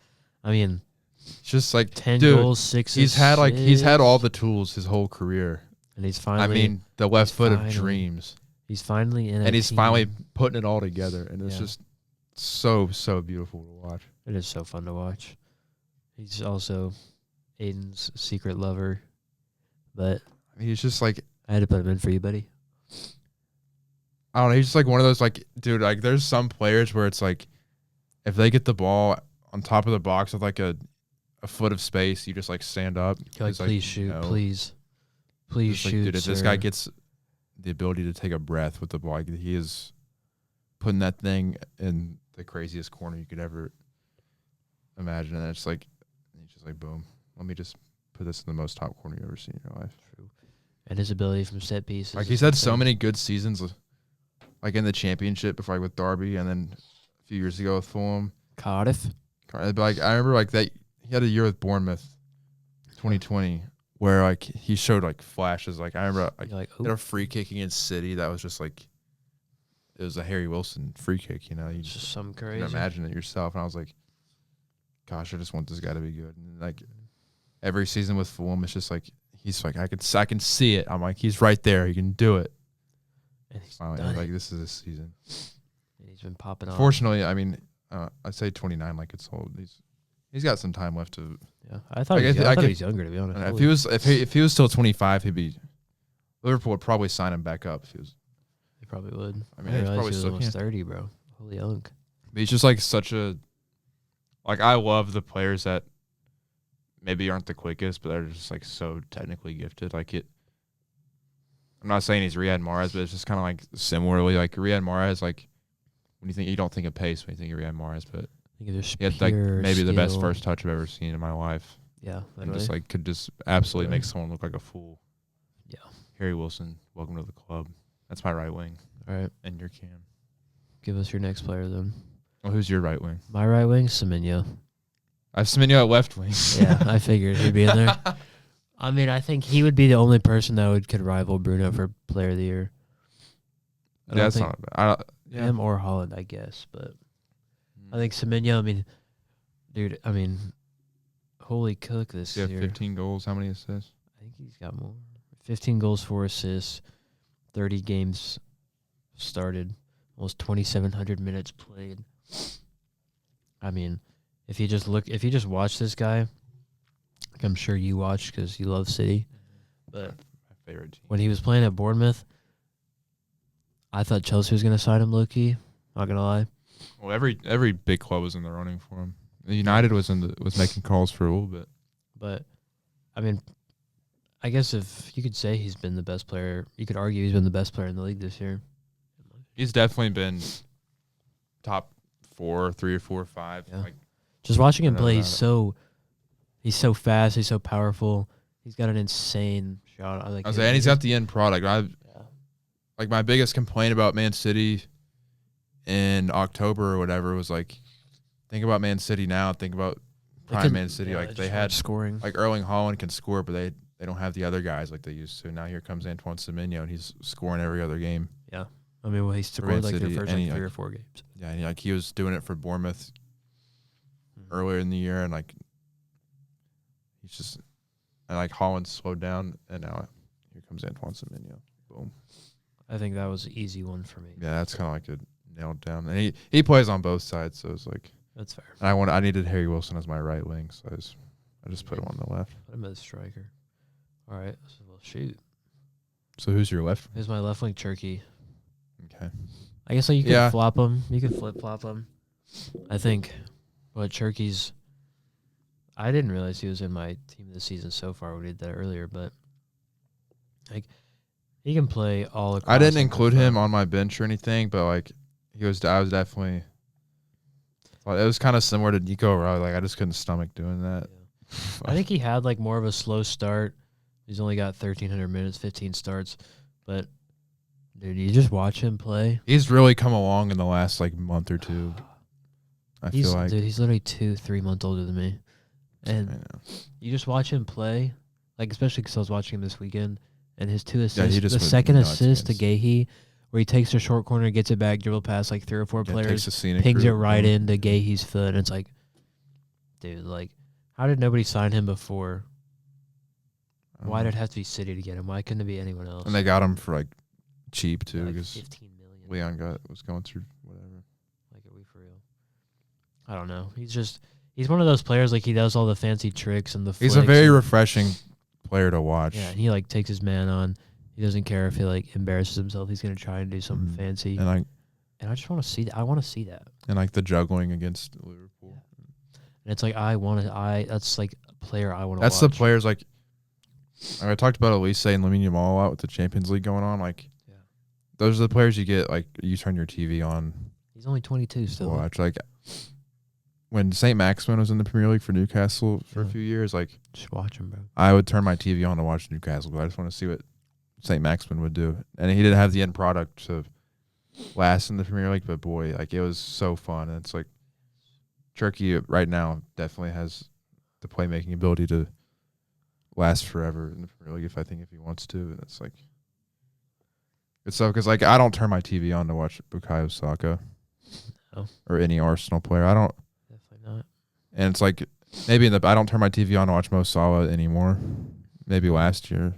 B: I mean,
A: it's just like
B: 10 goals, 6
A: he's had all the tools his whole career.
B: And he's finally.
A: I mean, the left foot of dreams.
B: He's finally in.
A: And he's finally putting it all together, and it's just so beautiful to watch.
B: It is so fun to watch. He's also Aidan's secret lover, but
A: I mean, he's just like
B: I had to put him in for you, buddy.
A: I don't know. He's just like one of those like, dude. Like, there's some players where it's like, if they get the ball on top of the box with like a foot of space, you just like stand up.
B: You're like, please shoot, please shoot.
A: Like, dude, if
B: sir.
A: this guy gets the ability to take a breath with the ball, like, he is putting that thing in the craziest corner you could ever imagine. And it's like, he's just like, boom. Let me just put this in the most top corner you've ever seen in your life.
B: True. And his ability from set pieces.
A: Like, he's had so many good seasons, like in the championship before, like with Derby, and then a few years ago with Fulham.
B: Cardiff.
A: Like, I remember like that he had a year with Bournemouth, 2020, where like he showed like flashes. Like, I remember like he had a free kick against City that was just like, it was a Harry Wilson free kick. You know, you
B: just some crazy.
A: Can imagine it yourself. And I was like, gosh, I just want this guy to be good. And like every season with Fulham, it's just like he's like I can see it. I'm like, he's right there. He can do it.
B: And he's
A: like, this is his season.
B: And he's been popping off.
A: Fortunately, I mean, I say 29 like it's old. He's got some time left to.
B: Yeah, I thought he's younger, to be honest.
A: If he was still 25, Liverpool would probably sign him back up. If he was.
B: They probably would.
A: I mean, he's probably still
B: almost 30, bro. Holy young.
A: But he's just like such a. Like, I love the players that maybe aren't the quickest, but they're just like so technically gifted. Like it. I'm not saying he's Riyad Mahrez, but it's just kind of like similarly like Riyad Mahrez. Like when you don't think of pace when you think of Riyad Mahrez, but
B: he
A: had like maybe the best first touch I've ever seen in my life.
B: Yeah,
A: and just like could just absolutely make someone look like a fool.
B: Yeah,
A: Harry Wilson, welcome to the club. That's my right wing.
B: All right,
A: and your Cam.
B: Give us your next player then.
A: Well, who's your right wing?
B: My right wing, Semenyo.
A: I have Semenyo at left wing.
B: Yeah, I figured he'd be in there. I mean, I think he would be the only person that could rival Bruno for Player of the Year.
A: That's not bad.
B: Him or Holland, I guess. But I think Semenyo, I mean, dude, holy cook this year.
A: 15 goals. How many assists?
B: I think he's got more. 15 goals, 4 assists, 30 games started, almost 2,700 minutes played. I mean, if you just watch this guy, like I'm sure you watched because you love City, but
A: my favorite team. When
B: he was playing at Bournemouth, I thought Chelsea was going to sign him low-key, not going to lie.
A: Well, every big club was in the running for him. United was making calls for a little bit.
B: But, I mean, I guess if you could say he's been the best player, you could argue he's been the best player in the league this year.
A: He's definitely been top 3 or 4 or 5.
B: Yeah.
A: Like,
B: just watching him play, he's so fast, he's so powerful. He's got an insane shot.
A: And he's got the end product. Like my biggest complaint about Man City in October or whatever was like, think about Man City now. Think about prime Man City. Like they had
B: scoring.
A: Like Erling Haaland can score, but they don't have the other guys like they used to. Now here comes Antoine Semenyo, and he's scoring every other game.
B: Yeah, I mean, he scored like their first 3 or 4 games.
A: Yeah, and he was doing it for Bournemouth earlier in the year, and like he's just Haaland slowed down, and now here comes Antoine Semenyo. Boom.
B: I think that was an easy one for me.
A: Yeah, that's kind of like a nailed down. And he plays on both sides, so it's like
B: that's fair.
A: And I needed Harry Wilson as my right wing, so I I just put him on the left.
B: Put him as striker. All right. So, well, shoot.
A: So who's your left?
B: Here's my left wing Turkey.
A: Okay.
B: I guess like you could flop him. You could flip flop him. I think. But Turkey's. I didn't realize he was in my team this season so far. We did that earlier, but like he can play all across.
A: I didn't include him on my bench or anything, but like I was definitely. It was kind of similar to Nico Rao. Like I just couldn't stomach doing that.
B: Yeah. I think he had like more of a slow start. He's only got 1,300 minutes, 15 starts, but dude, you just watch him play.
A: He's really come along in the last like month or two. I feel like,
B: dude, he's literally 2-3 months older than me, and you just watch him play, like especially because I was watching him this weekend, and his 2 assists.
A: Yeah,
B: the second assist to Gahey, where he takes the short corner, gets it back, dribble past like 3 or 4 players, pings it right into Gahey's foot, and it's like, dude, like, how did nobody sign him before? Why did it have to be City to get him? Why couldn't it be anyone else?
A: And they got him for like cheap too, because
B: like $15 million.
A: Leon was going through whatever.
B: Like, are we for real? I don't know. He's one of those players, like he does all the fancy tricks and the flicks.
A: He's a very refreshing player to watch.
B: Yeah, and he like takes his man on. He doesn't care if he like embarrasses himself. He's gonna try and do something fancy.
A: And
B: I just want to see that. I want to see that.
A: And like the juggling against Liverpool.
B: Yeah. And it's like that's like a player I want to watch.
A: That's the players like I talked about Elise and Lamine Yamal a lot with the Champions League going on. Like, those are the players you get. Like, you turn your TV on.
B: He's only 22 still.
A: Watch like when St. Maximin was in the Premier League for Newcastle for a few years. Like,
B: just watch him, bro.
A: I would turn my TV on to watch Newcastle. But I just want to see what St. Maximin would do. And he didn't have the end product to last in the Premier League, but boy, like it was so fun. And it's like Turkey right now definitely has the playmaking ability to last forever in the Premier League if he wants to. And it's like it's so because like I don't turn my TV on to watch Bukayo Saka or any Arsenal player. I don't.
B: Definitely not.
A: And it's like maybe I don't turn my TV on to watch Mo Salah anymore. Maybe last year.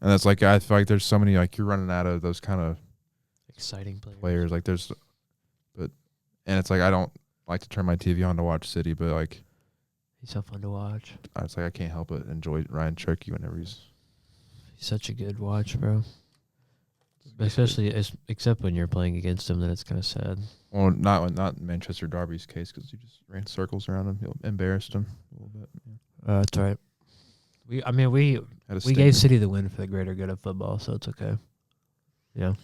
A: And that's like I feel like there's so many like you're running out of those kind of
B: exciting
A: players. Like and it's like I don't like to turn my TV on to watch City, but like
B: he's so fun to watch.
A: It's like I can't help but enjoy Ryan Cherky whenever he's
B: such a good watch, bro. Especially except when you're playing against him, then it's kind of sad.
A: Well, not in Manchester Derby's case because he just ran circles around him, he embarrassed him a little bit. Yeah.
B: That's right. We gave City the win for the greater good of football, so it's okay. Yeah.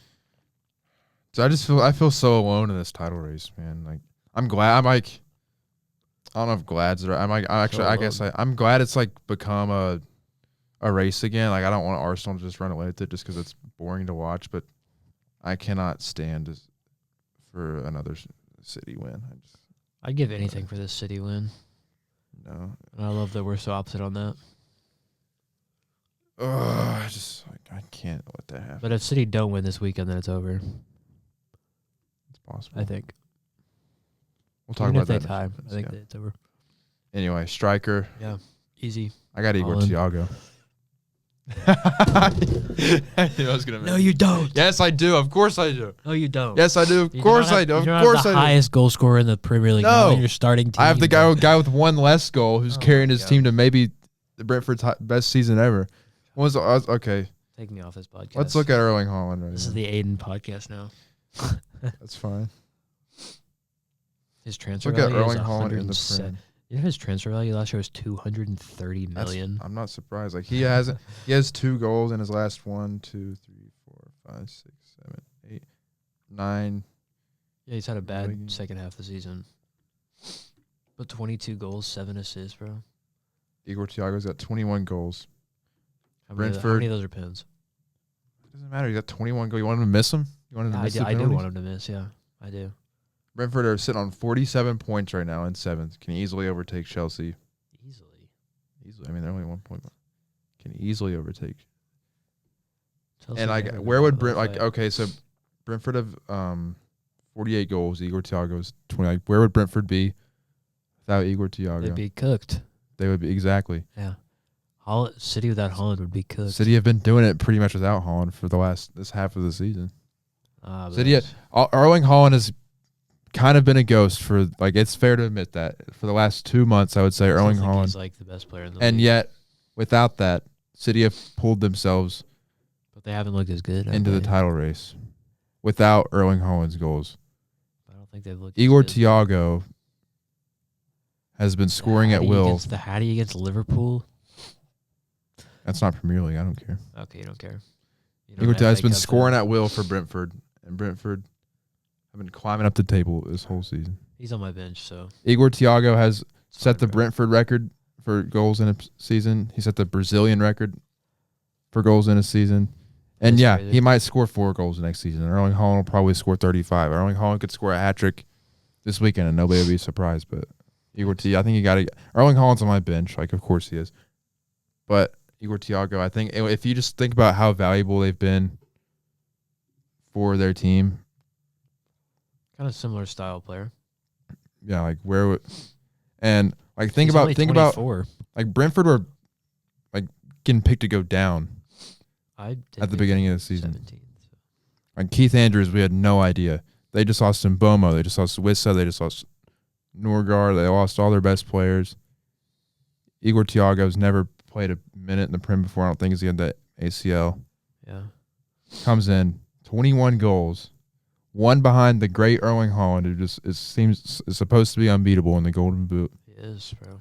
A: So I feel so alone in this title race, man. Like I'm glad. I'm like I don't know if glad's right. I'm glad it's like become a race again. Like I don't want Arsenal to just run away with it just because it's boring to watch, but I cannot stand for another City win.
B: I'd give anything for this City win.
A: No,
B: and I love that we're so opposite on that.
A: I can't let that happen.
B: But if City don't win this weekend, then it's over.
A: It's possible.
B: I think.
A: We'll talk about that.
B: If they tie, I think it's over.
A: Anyway, striker.
B: Yeah, easy.
A: I got Igor Thiago. I knew I was gonna.
B: No, you don't.
A: Yes, I do. Of course, I do.
B: No, you don't.
A: Yes, I do. Of course, I do. Of course, I do.
B: The highest goal scorer in the Premier League.
A: No,
B: in your starting team.
A: I have the guy with one less goal who's carrying his team to maybe the Brentford's best season ever. Okay.
B: Take me off this podcast.
A: Let's look at Erling Haaland right
B: This is the Aidan podcast now.
A: That's fine.
B: His transfer
A: value.
B: Look at
A: Erling Haaland in the Prem.
B: You know his transfer value last year was $230 million.
A: I'm not surprised. Like he has 2 goals in his last 1, 2, 3, 4, 5, 6, 7, 8, 9.
B: Yeah, he's had a bad second half of the season. But 22 goals, 7 assists, bro.
A: Igor Thiago's got 21 goals.
B: How many of those are pins?
A: It doesn't matter. He got 21 goals. You want him to miss them?
B: I do want him to miss. Yeah, I do.
A: Brentford are sitting on 47 points right now in 7th. Can easily overtake Chelsea. Easily. I mean, they're only 1 point. Can easily overtake. Chelsea and where would so Brentford have 48 goals. Igor Thiago's 20. Where would Brentford be without Igor Thiago?
B: They'd be cooked.
A: They would be exactly.
B: Yeah. City without Haaland would be cooked.
A: City have been doing it pretty much without Haaland for this half of the season. City, Erling Haaland has kind of been a ghost for like. It's fair to admit that for the last 2 months, I would say
B: I still
A: Erling
B: think
A: Haaland,
B: he's like the best player in the
A: and
B: league.
A: yet without that, City have pulled themselves
B: But they haven't looked as good. have
A: into the
B: they?
A: title race without Erling Haaland's goals.
B: I don't think they've looked
A: Igor
B: as good.
A: Thiago has been scoring at will.
B: Against the Hattie against Liverpool.
A: That's not Premier League. I don't care.
B: Okay, you don't care.
A: Igor Thiago has been scoring at will for Brentford, and Brentford have been climbing up the table this whole season.
B: He's on my bench, so
A: Igor Thiago has
B: it's
A: set
B: fine,
A: the
B: bro.
A: Brentford record for goals in a season. He set the Brazilian record for goals in a season. And
B: That's
A: yeah,
B: crazy.
A: he might score 4 goals next season. Erling Haaland will probably score 35. Erling Haaland could score a hat trick this weekend, and nobody would be surprised. But Igor Thiago, I think you got to. Erling Haaland's on my bench, like of course he is. But Igor Thiago, I think if you just think about how valuable they've been for their team,
B: Kind of similar style player.
A: yeah, like where would, and like think
B: He's
A: about
B: only 24.
A: like Brentford were like getting picked to go down
B: I
A: at the beginning of the season.
B: 17. So.
A: Like Keith Andrews, we had no idea. They just lost Mbomo. They just lost Wissa. They just lost Norgard. They lost all their best players. Igor Thiago's never played a minute in the Prem before. I don't think he's had that ACL.
B: Yeah.
A: Comes in, 21 goals, one behind the great Erling Haaland, who just seems is supposed to be unbeatable in the Golden Boot.
B: He is, bro.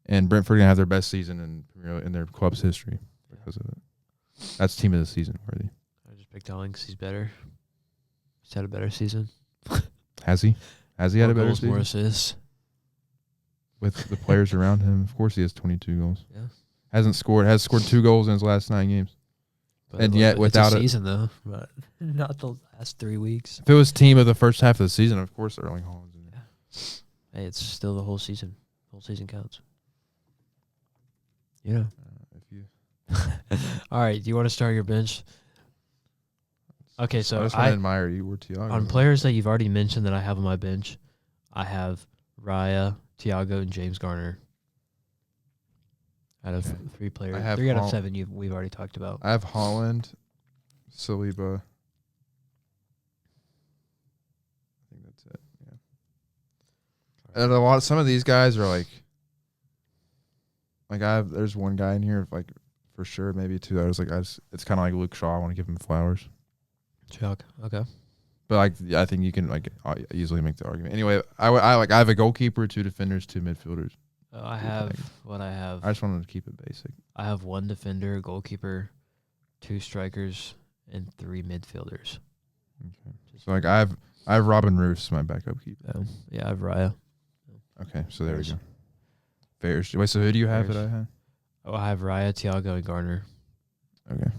A: And Brentford gonna have their best season in their club's history because of it. That's team of the season worthy.
B: I just picked Haaland because he's better. He's had a better season.
A: Has he? Has he had
B: More
A: a better
B: goals,
A: season?
B: more assists.
A: With the players around him? Of course he has 22 goals.
B: Yeah.
A: Has scored 2 goals in his last 9 games.
B: But
A: And yet without
B: it's a
A: it-
B: season though, but not the last 3 weeks.
A: If it was team of the first half of the season, of course Erling Haaland's in there.
B: Hey, it's still the whole season. The whole season counts. You know.
A: If you,
B: All right. Do you want to start your bench? Okay, so
A: I just want to admire Igor Thiago.
B: on players that you've already mentioned that I have on my bench, I have Raya, Thiago, and James Garner. Out of
A: Okay.
B: 3 players,
A: I have
B: 3 out of
A: Haaland.
B: 7 we've already talked about.
A: I have Haaland, Saliba. I think that's it. Yeah. And some of these guys are like there's one guy in here like for sure, maybe 2 others. Like it's kind of like Luke Shaw. I want to give him flowers.
B: Chuck. Okay.
A: But like, I think you can like easily make the argument. Anyway, I have a goalkeeper, 2 defenders, 2 midfielders.
B: I
A: Good
B: have
A: thing.
B: what I have.
A: I just wanted to keep it basic.
B: I have 1 defender, a goalkeeper, 2 strikers, and 3 midfielders.
A: Okay. So like I have Robin Roos, my backup keeper.
B: Yeah, I have Raya.
A: Okay, so there we
B: Bears.
A: go. Bears. Wait, so who do you have
B: Bears.
A: that I had?
B: Oh, I have Raya, Thiago, and Garner.
A: Okay.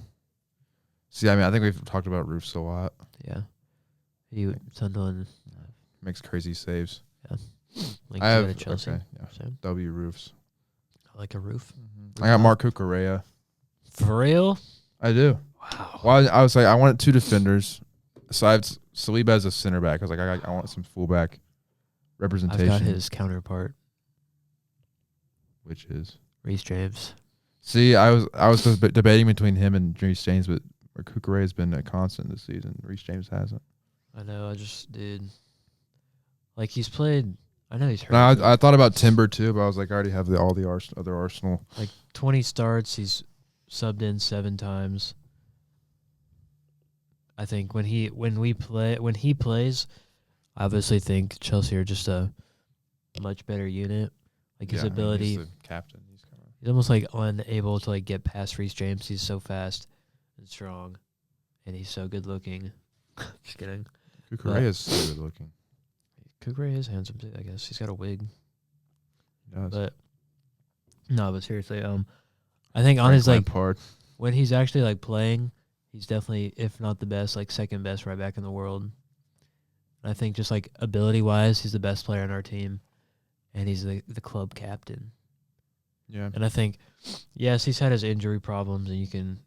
A: See, I mean, I think we've talked about Roofs a lot.
B: Yeah. He Sunderland.
A: Makes crazy saves.
B: Linked
A: I
B: to
A: have
B: it at Chelsea.
A: Okay, yeah.
B: So,
A: W Roofs.
B: I like a roof.
A: I got Marco Correa.
B: For real?
A: I do.
B: Wow.
A: Well, I was like, I wanted 2 defenders. So I have Saliba as a center back. I was like, I want some fullback representation.
B: I've got his counterpart,
A: Which is.
B: Reece James.
A: See, I was debating between him and Reece James, but Cucurella has been a constant this season. Reece James hasn't.
B: I know. I just did. Like he's played. I know he's hurt.
A: No, I thought about Timber too, but I was like, I already have all the other Arsenal.
B: like 20 starts. He's subbed in 7 times. I think when he plays, I obviously think Chelsea are just a much better unit. Like his ability,
A: He's the captain.
B: he's almost like unable to like get past Reece James. He's so fast and strong, and he's so good looking. Just kidding.
A: Cucurella is so good looking.
B: Cucurella is handsome too. I guess he's got a wig.
A: He does.
B: But no, but seriously, I think on his like
A: Lampard.
B: when he's actually like playing, he's definitely, if not the best, like second best right back in the world. And I think just like ability wise, he's the best player on our team, and he's the club captain.
A: Yeah.
B: And I think, yes, he's had his injury problems, and you can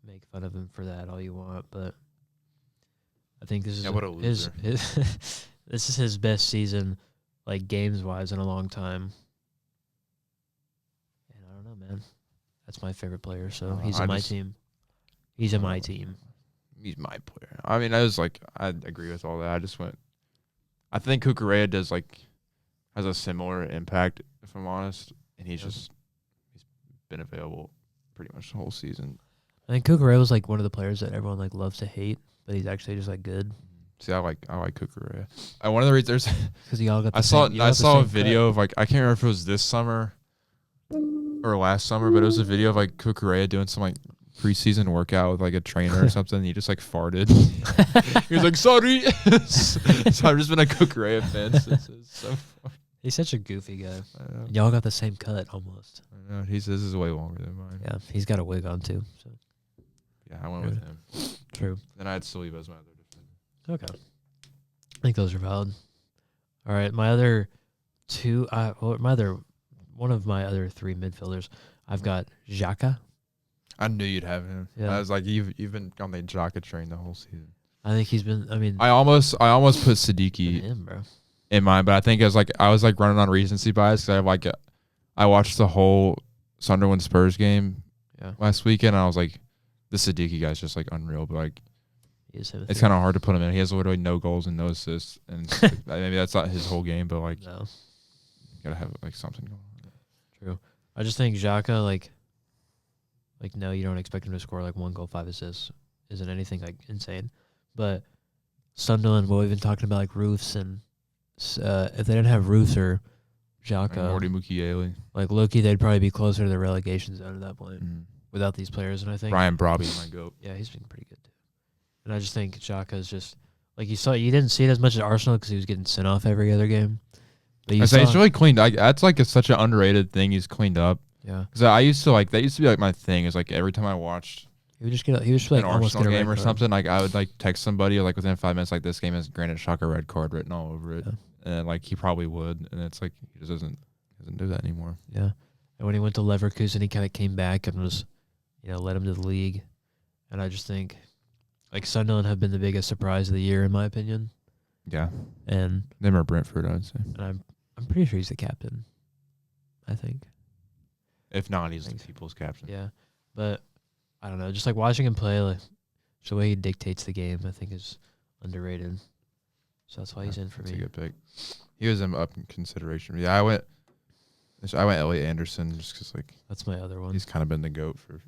B: make fun of him for that all you want, but I think this is
A: what a
B: his
A: loser.
B: this is his best season, like games wise, in a long time. And I don't know, man. That's my favorite player, so he's in my team. He's in my team.
A: He's my player. I mean, I agree with all that. I think Kukurea has a similar impact, if I'm honest, and he's been available pretty much the whole season.
B: I think Kukurea was like one of the players that everyone like loves to hate, but he's actually just like good.
A: See, I like Kukurea. One of the reasons
B: Because y'all got.
A: I saw a video of I can't remember if it was this summer or last summer, but it was a video of Kukurea doing some preseason workout with a trainer or something. And he just farted. He was like, sorry. So I've just been a Kukurea fan since. It's so funny.
B: He's such a goofy guy. Y'all got the same cut almost.
A: I know. His is way longer than mine.
B: Yeah, he's got a wig on too. So.
A: Yeah, I went with him.
B: True.
A: Then I had Saliba as my other defender.
B: Okay. I think those are valid. All right, my other two, one of my other three midfielders, I've got Xhaka.
A: I knew you'd have him.
B: Yeah.
A: I was like, you've been on the Xhaka train the whole season.
B: I think he's been. I mean,
A: I almost put Siddiqui
B: him, bro.
A: in mine, but I think I was running on recency bias because I watched the whole Sunderland Spurs game last weekend. And I was like, the Siddiqui guy's just unreal, but it's kind of hard to put him in. He has literally no goals and no assists, and maybe that's not his whole game, but no. You gotta have something going on.
B: True. I just think Xhaka no, you don't expect him to score 1 goal, 5 assists. Isn't anything insane, but Sunderland. We've been talking about roofs, and if they didn't have roofs or Xhaka,
A: Morty Mukiele,
B: Loki, they'd probably be closer to the relegation zone at that point without these players. And I think
A: Ryan Brobby might go.
B: Yeah, he's been pretty good too. And I just think Xhaka is just you didn't see it as much at Arsenal because he was getting sent off every other game. But
A: he's really cleaned. That's such an underrated thing. He's cleaned up.
B: Yeah.
A: Because I used to that used to be my thing. Is every time I watched.
B: He would just an
A: Arsenal game or something. I would text somebody within 5 minutes this game has Granite Xhaka red card written all over it, and he probably would, and it's he just doesn't do that anymore.
B: Yeah. And when he went to Leverkusen, he kind of came back and was, led him to the league, and I just think Sunderland have been the biggest surprise of the year in my opinion.
A: Yeah.
B: And
A: them or Brentford, I would say.
B: And I'm pretty sure he's the captain. I think.
A: If not, he's the people's captain.
B: Yeah, but. I don't know, just watching him play, just the way he dictates the game, I think is underrated. So that's why he's in for me.
A: That's a good pick. He was up in consideration. Yeah, I went Elliot Anderson just because
B: that's my other one.
A: He's kind of been the GOAT for.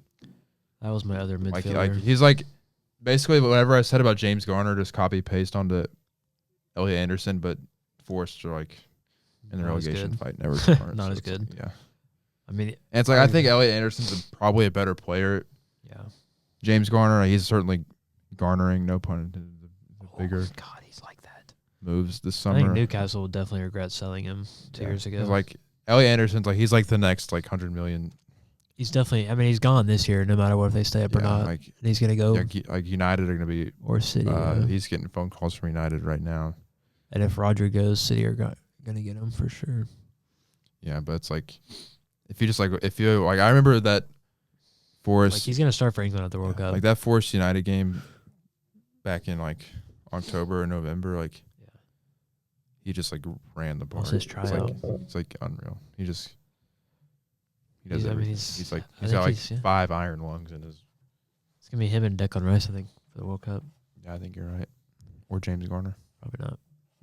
B: That was my other midfielder.
A: He's basically whatever I said about James Garner, just copy paste onto Elliot Anderson, but forced to in the relegation fight never.
B: Not as good.
A: Yeah.
B: I mean,
A: and it's I think Elliot Anderson's probably a better player.
B: Yeah.
A: James Garner, he's certainly garnering, no pun intended, the bigger
B: God, he's like that.
A: Moves this summer.
B: I think Newcastle would definitely regret selling him 2 years ago.
A: Elliot Anderson's he's the next 100 million.
B: He's definitely. I mean, he's gone this year, no matter what if they stay up or not. And he's gonna go.
A: Yeah, United are gonna be
B: or City.
A: He's getting phone calls from United right now.
B: And if Roger goes, City are gonna get him for sure.
A: Yeah, but it's if you just I remember that. Forest,
B: he's gonna start for England at the World Cup.
A: That Forest United game back in October or November, he just ran the bar.
B: His tryout.
A: It's unreal. He does
B: everything.
A: He's got 5 iron lungs in his.
B: It's gonna be him and Declan Rice, I think, for the World Cup.
A: Yeah, I think you're right. Or James Garner.
B: Probably not.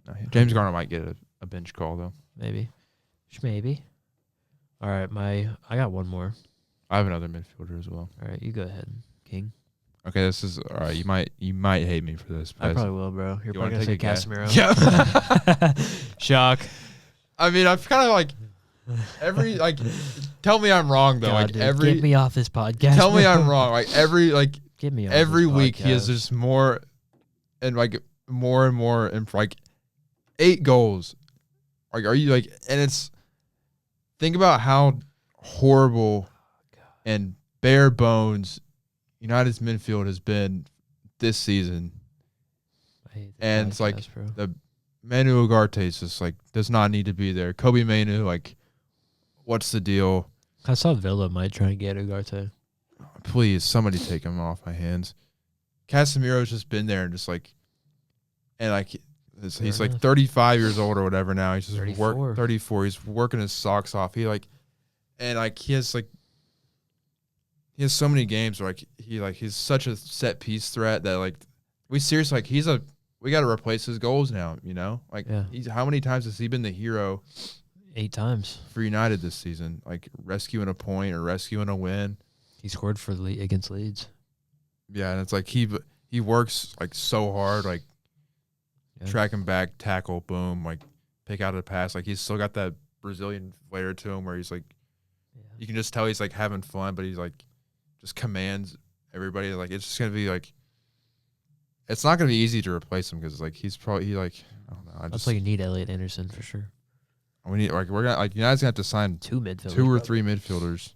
A: No, James Garner might get a bench call though.
B: Maybe. All right, I got one more.
A: I have another midfielder as well.
B: All right, you go ahead, King.
A: Okay, this is all right. You might hate me for this.
B: I probably will, bro. You're probably gonna say Casemiro.
A: Yeah.
B: Shock.
A: I mean, I've kind of every tell me I'm wrong though.
B: God, dude, get me off this podcast.
A: Tell me I'm wrong.
B: Get me off
A: every
B: this
A: week
B: podcast.
A: he has just more and more and more and 8 goals. Are you and it's think about how horrible and bare bones United's midfield has been this season. And it's the Manu Ugarte is just does not need to be there. Kobe Manu, what's the deal?
B: I saw Villa might try and get Ugarte.
A: Please, somebody take him off my hands. Casemiro's just been there and just he's 35 years old or whatever now. He's just 34. He's working his socks off. He has so many games where he's such a set piece threat that we seriously we got to replace his goals now. You know, like
B: Yeah.
A: how many times has he been the hero
B: 8 times.
A: for United this season? Like rescuing a point or rescuing a win.
B: He scored for against Leeds.
A: Yeah, and it's like he works like so hard, like track him back, tackle, boom, like pick out a pass. Like he's still got that Brazilian flair to him where he's like, you can just tell he's like having fun, but he's like just commands everybody. Like it's just gonna be like, it's not gonna be easy to replace him because like he's probably I don't know.
B: That's why you need Elliot Anderson for sure.
A: We need we're gonna United's gonna have to sign
B: 2 midfielders,
A: 2 or 3 midfielders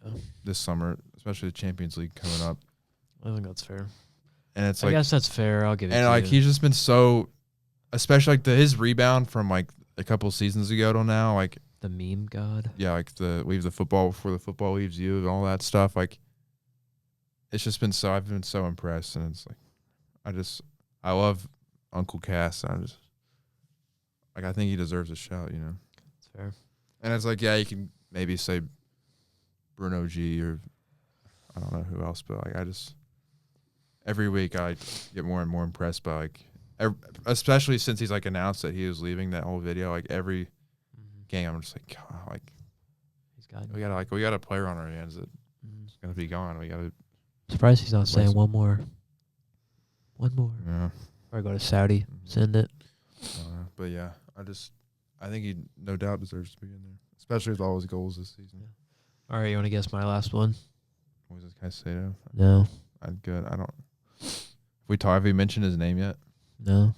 B: Oh.
A: this summer, especially the Champions League coming up.
B: I think that's fair.
A: And it's
B: I
A: like,
B: guess that's fair. I'll give it.
A: and
B: to
A: like
B: you.
A: he's just been so, especially like his rebound from like a couple seasons ago till now, like
B: the meme god.
A: yeah, like the leave the football before the football leaves you and all that stuff. Like it's just been so, I've been so impressed, and it's like I love Uncle Cass. And I think he deserves a shout, you know.
B: That's fair.
A: And it's like, yeah, you can maybe say Bruno G or I don't know who else, but like every week I get more and more impressed by like, especially since he's like announced that he was leaving that whole video. Like every game, I'm just like, God, like
B: He's got.
A: we got a player on our hands that's gonna be gone. We gotta.
B: Surprised he's not saying one more. One more.
A: Yeah.
B: Or go to Saudi. Send it.
A: But yeah, I think he no doubt deserves to be in there, especially with all his goals this season.
B: All right, you want to guess my last one?
A: What was this guy Caicedo?
B: No.
A: I'm good. I don't. Have we mentioned his name yet?
B: No.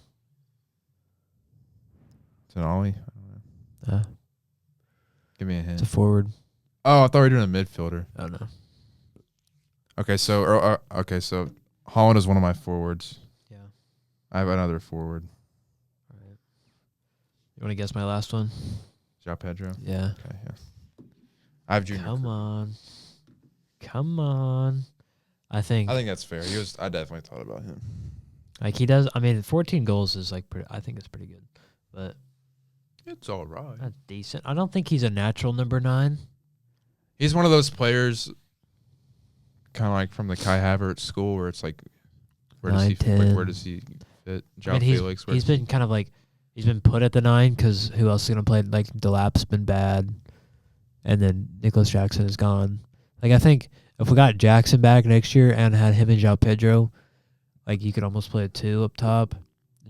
A: Tenali? I don't know. Give me a hint.
B: It's a forward.
A: Oh, I thought we were doing a midfielder.
B: Oh no.
A: Okay, so Holland is one of my forwards.
B: Yeah.
A: I have another forward.
B: All right. You want to guess my last one?
A: João Pedro.
B: Yeah.
A: Okay, yeah. I have Junior.
B: Come on. I think
A: that's fair. I definitely thought about him.
B: like he does. I mean, 14 goals is like I think it's pretty good, but
A: It's all right.
B: not decent. I don't think he's a natural number 9.
A: He's one of those players, kind of like from the Kai Havertz school, where it's like, where does
B: 9,
A: he
B: 10.
A: where does he fit?
B: I mean,
A: Felix.
B: he's been kind of like he's been put at the 9 because who else is gonna play? Like Delap's been bad, and then Nicholas Jackson is gone. Like I think if we got Jackson back next year and had him and João Pedro, like you could almost play a 2 up top.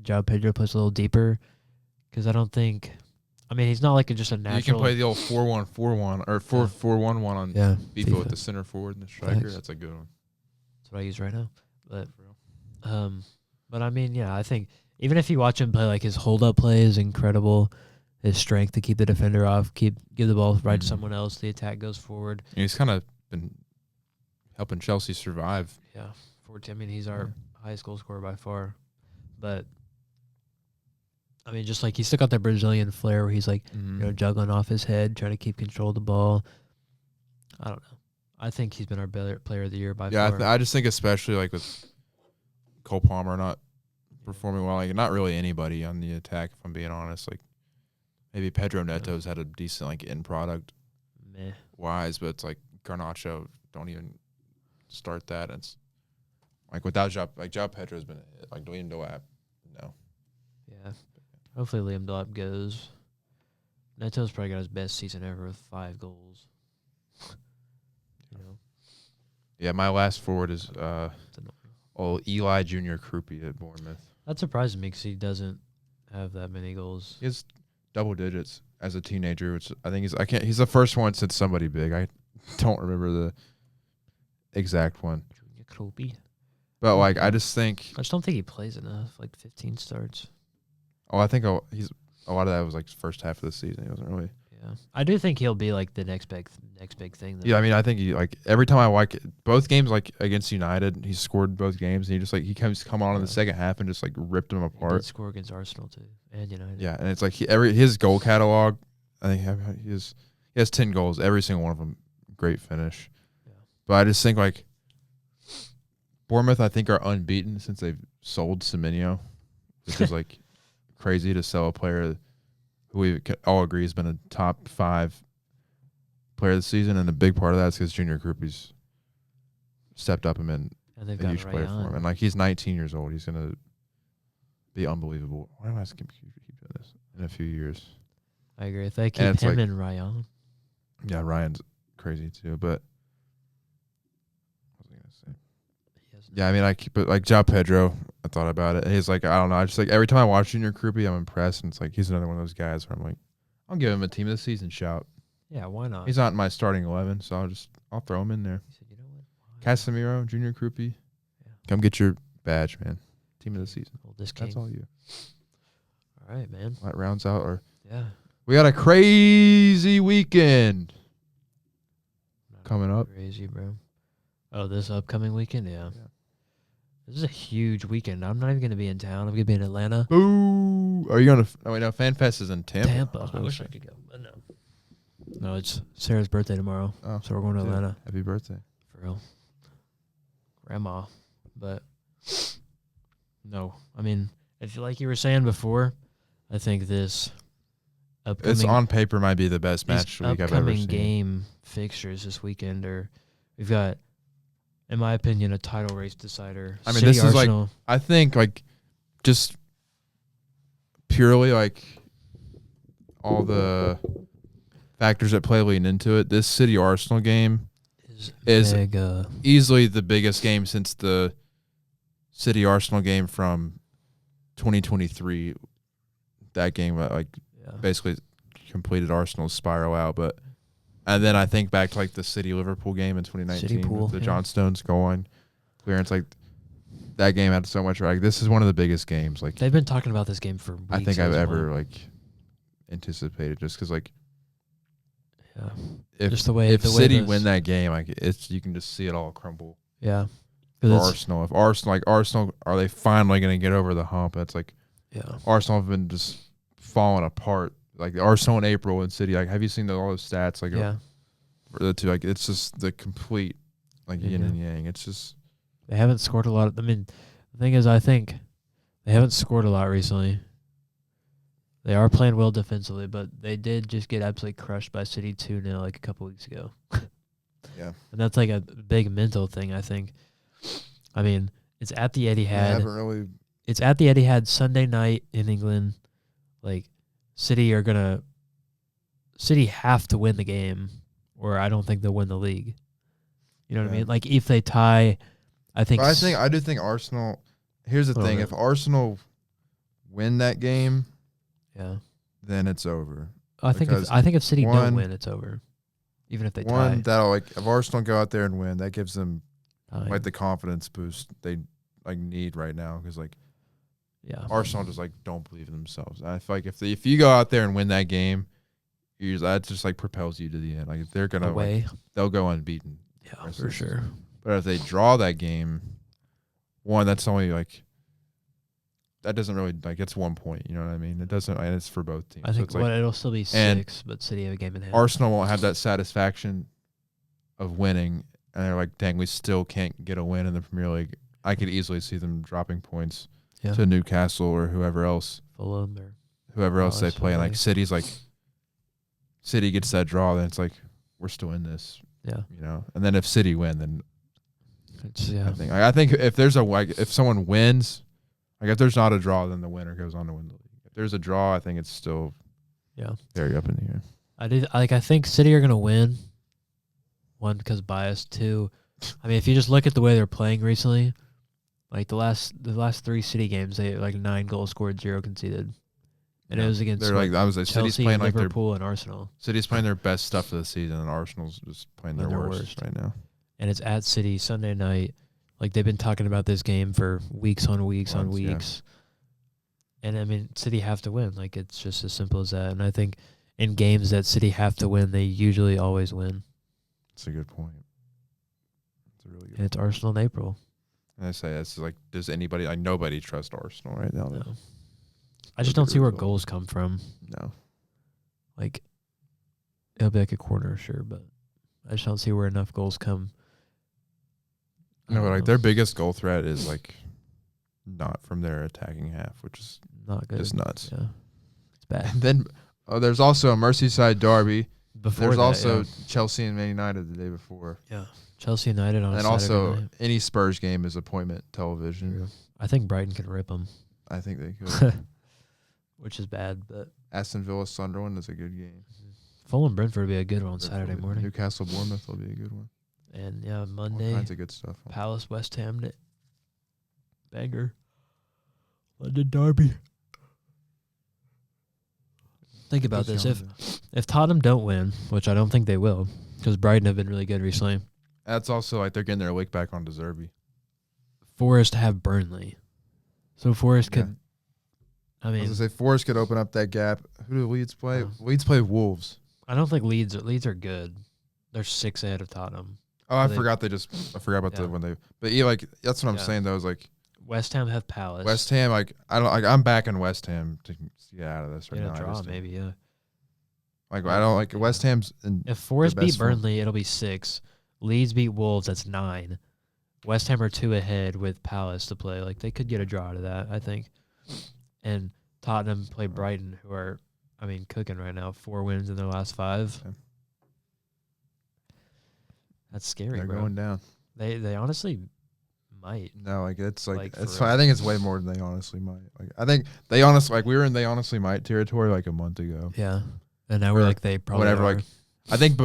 B: João Pedro plays a little deeper because I don't think. I mean, he's not like just a natural.
A: You can play the old 4-1-4-1 or 4-4-1-1 on FIFA with the center forward and the striker.
B: Thanks.
A: That's a good one.
B: That's what I use right now. But I mean, yeah, I think even if you watch him play, like his hold up play is incredible. His strength to keep the defender off, give the ball right to someone else. The attack goes forward.
A: And he's kind of been helping Chelsea survive.
B: Yeah, 14. I mean, he's our highest goal scorer by far. But I mean, just like he's still got that Brazilian flair where he's like, juggling off his head, trying to keep control of the ball. I don't know. I think he's been our better player of the year by far.
A: Yeah, I just think especially like with Cole Palmer not performing well, like not really anybody on the attack, if I'm being honest. Like maybe Pedro Neto's had a decent like end product wise, but it's like Garnacho, don't even start that. It's like without João Pedro's been a hit. Like Liam Delap, no.
B: Yeah. Hopefully Liam Delap goes. Neto's probably got his best season ever with 5 goals. You know.
A: Yeah, my last forward is Eli Junior Krupi at Bournemouth.
B: That surprises me because he doesn't have that many goals.
A: He has double digits as a teenager, which I think he's the first one since somebody big. I don't remember the exact one.
B: Junior Krupi.
A: But like I just don't think
B: he plays enough. Like 15 starts.
A: Oh, I think he's a lot of that was like first half of the season. He wasn't really.
B: Yeah, I do think he'll be like the next big thing. Though.
A: Yeah, I mean, I think he like every time I watch both games like against United, he scored both games. And he just like he come on in the second half and just like ripped them apart.
B: He did score against Arsenal too and United.
A: Yeah, and it's like his goal catalog. I think he has 10 goals. Every single one of them, great finish. Yeah. But I just think like Bournemouth, I think are unbeaten since they've sold Semenyo, which is like crazy to sell a player who we all agree has been a top 5 player of the season, and a big part of that is because Junior Krupi's stepped up and been a huge player for him. And like he's 19 years old, he's gonna be unbelievable. Why do I keep doing this in a few years?
B: I agree. If they keep him and Ryan.
A: Yeah, Ryan's crazy too. But what was I gonna say? Yeah, I mean, I keep it like João Pedro. I thought about it. He's like, I don't know. I just like every time I watch Junior Krupi, I'm impressed, and it's like he's another one of those guys where I'm like, I'll give him a team of the season shout.
B: Yeah, why not?
A: He's not in my starting 11, so I'll throw him in there.
B: He said, you know what?
A: Casemiro, Junior Krupi, come get your badge, man. Team of the season. That's all you.
B: All right, man.
A: That rounds out
B: Yeah.
A: We got a crazy weekend coming up.
B: Crazy, bro. Oh, this upcoming weekend? Yeah. This is a huge weekend. I'm not even going to be in town. I'm going to be in Atlanta.
A: Boo! Are you going to... Oh, wait, no. FanFest is in Tampa.
B: I wish I could go, but no. No, it's Sarah's birthday tomorrow, so we're going to Atlanta.
A: Happy birthday.
B: For real. Grandma. But, no. I mean, if like you were saying before, I think this upcoming...
A: It's on paper might be the best match week I've ever seen.
B: Upcoming game fixtures this weekend we've got, in my opinion, a title race decider.
A: I mean,
B: City
A: this is
B: Arsenal.
A: like... I think, like, just purely, like, all the factors that play leading into it, this City Arsenal game is easily the biggest game since the City Arsenal game from 2023. That game, basically completed Arsenal's spiral out. And then I think back to like the City Liverpool game in 2019 with the John Stones going clearance. Like that game had so much. Like this is one of the biggest games. Like
B: they've been talking about this game for weeks.
A: I think I've ever like anticipated, just because like if City win that game, like you can just see it all crumble.
B: Yeah,
A: for Arsenal. If Arsenal are they finally going to get over the hump? That's like Arsenal have been just falling apart. Like the Arsenal in April and City. Like have you seen all those stats? Like for the two, like it's just the complete like yin and yang. It's just
B: they haven't scored a lot. I mean, the thing is, I think they haven't scored a lot recently. They are playing well defensively, but they did just get absolutely crushed by City 2-0 like a couple weeks ago.
A: Yeah.
B: And that's like a big mental thing, I think. I mean, it's at the Etihad. It's at the Etihad Sunday night in England. Like, City have to win the game, or I don't think they'll win the league. You know what I mean? Like, if they tie, I do think Arsenal.
A: Here's the thing: if Arsenal win that game, then it's over.
B: I think if City don't win, it's over. Even if they tie.
A: That'll if Arsenal go out there and win, that gives them like the confidence boost they like need right now, because like Arsenal just like don't believe in themselves. And I feel like if you go out there and win that game, that just like propels you to the end. Like they're gonna they'll go unbeaten.
B: Yeah, for sure.
A: But if they draw that game, that's only like. That doesn't really it's 1 point. You know what I mean? It doesn't. And it's for both teams.
B: I think it'll still be 6, but City have a game in hand.
A: Arsenal won't have that satisfaction of winning, and they're like, "Dang, we still can't get a win in the Premier League." I could easily see them dropping points to Newcastle or whoever else,
B: Fulham or
A: whoever else they play. And like City's like, City gets that draw, then it's like we're still in this.
B: Yeah,
A: you know. And then if City win, then I think if there's if someone wins. Like if there's not a draw, then the winner goes on to win the league. If there's a draw, I think it's still very up in the air.
B: I think City are gonna win. 1, because bias. 2, I mean, if you just look at the way they're playing recently, like the last 3 City games, they like 9 goals scored, 0 conceded, and it was against
A: City's playing
B: Liverpool, and Arsenal.
A: City's playing their best stuff of the season, and Arsenal's just playing their worst right now.
B: And it's at City Sunday night. Like, they've been talking about this game for weeks on weeks on weeks. Yeah. And, I mean, City have to win. Like, it's just as simple as that. And I think in games that City have to win, they usually always win.
A: That's a good point. It's a really good
B: point. It's Arsenal in April.
A: And I say, it's like, does anybody, nobody trust Arsenal right now.
B: No. I just don't see where goals come from.
A: No.
B: Like, it'll be like a corner, sure, but I just don't see where enough goals come.
A: No, but like their biggest goal threat is like not from their attacking half, which is
B: not good.
A: Just nuts.
B: Yeah, it's bad.
A: And then there's also a Merseyside derby. There's also Chelsea and Man United the day before.
B: Yeah, Chelsea United on.
A: And also night. Any Spurs game is appointment television.
B: I think Brighton could rip them.
A: I think they could.
B: which is bad. But
A: Aston Villa Sunderland is a good game.
B: Fulham Brentford will be a good one
A: Brentford
B: Saturday
A: will be-
B: morning.
A: Newcastle Bournemouth will be a good one.
B: And yeah,
A: All
B: Monday,
A: kinds of good stuff.
B: Palace West Ham. Banger. London Derby. Think about this. If Tottenham don't win, which I don't think they will, because Brighton have been really good recently,
A: That's also like they're getting their lick back on De Zerbi.
B: Forest have Burnley. So Forest could, I
A: I
B: mean,
A: was gonna say Forest could open up that gap. Who do Leeds play? Leeds play Wolves.
B: I don't think Leeds are good. They're 6 ahead of Tottenham.
A: Oh, I
B: They-
A: forgot about
B: Yeah.
A: the when they. But yeah, like that's what I'm
B: Yeah.
A: saying though. Is like
B: West Ham have Palace.
A: West Ham. Like I don't. Like I'm backing West Ham to get out of this right
B: Get
A: now.
B: a
A: I
B: draw,
A: just don't-
B: maybe, yeah.
A: Like I don't like West Ham's. In,
B: If Forest
A: best
B: beat
A: form.
B: Burnley, it'll be 6. Leeds beat Wolves, that's 9. West Ham are 2 ahead with Palace to play. Like, they could get a draw out of that, I think. And Tottenham play Brighton, who are, I mean, cooking right now. 4 wins in their last 5.
A: Okay.
B: That's scary,
A: they're
B: bro.
A: going down.
B: They honestly might.
A: No, like it's like,
B: Like,
A: it's
B: for
A: fine. I think it's way more than they honestly might. Like I think they honestly like we were in they honestly might territory like a month ago.
B: Yeah. And now we're
A: Or
B: like, they probably
A: whatever.
B: are.
A: Like I think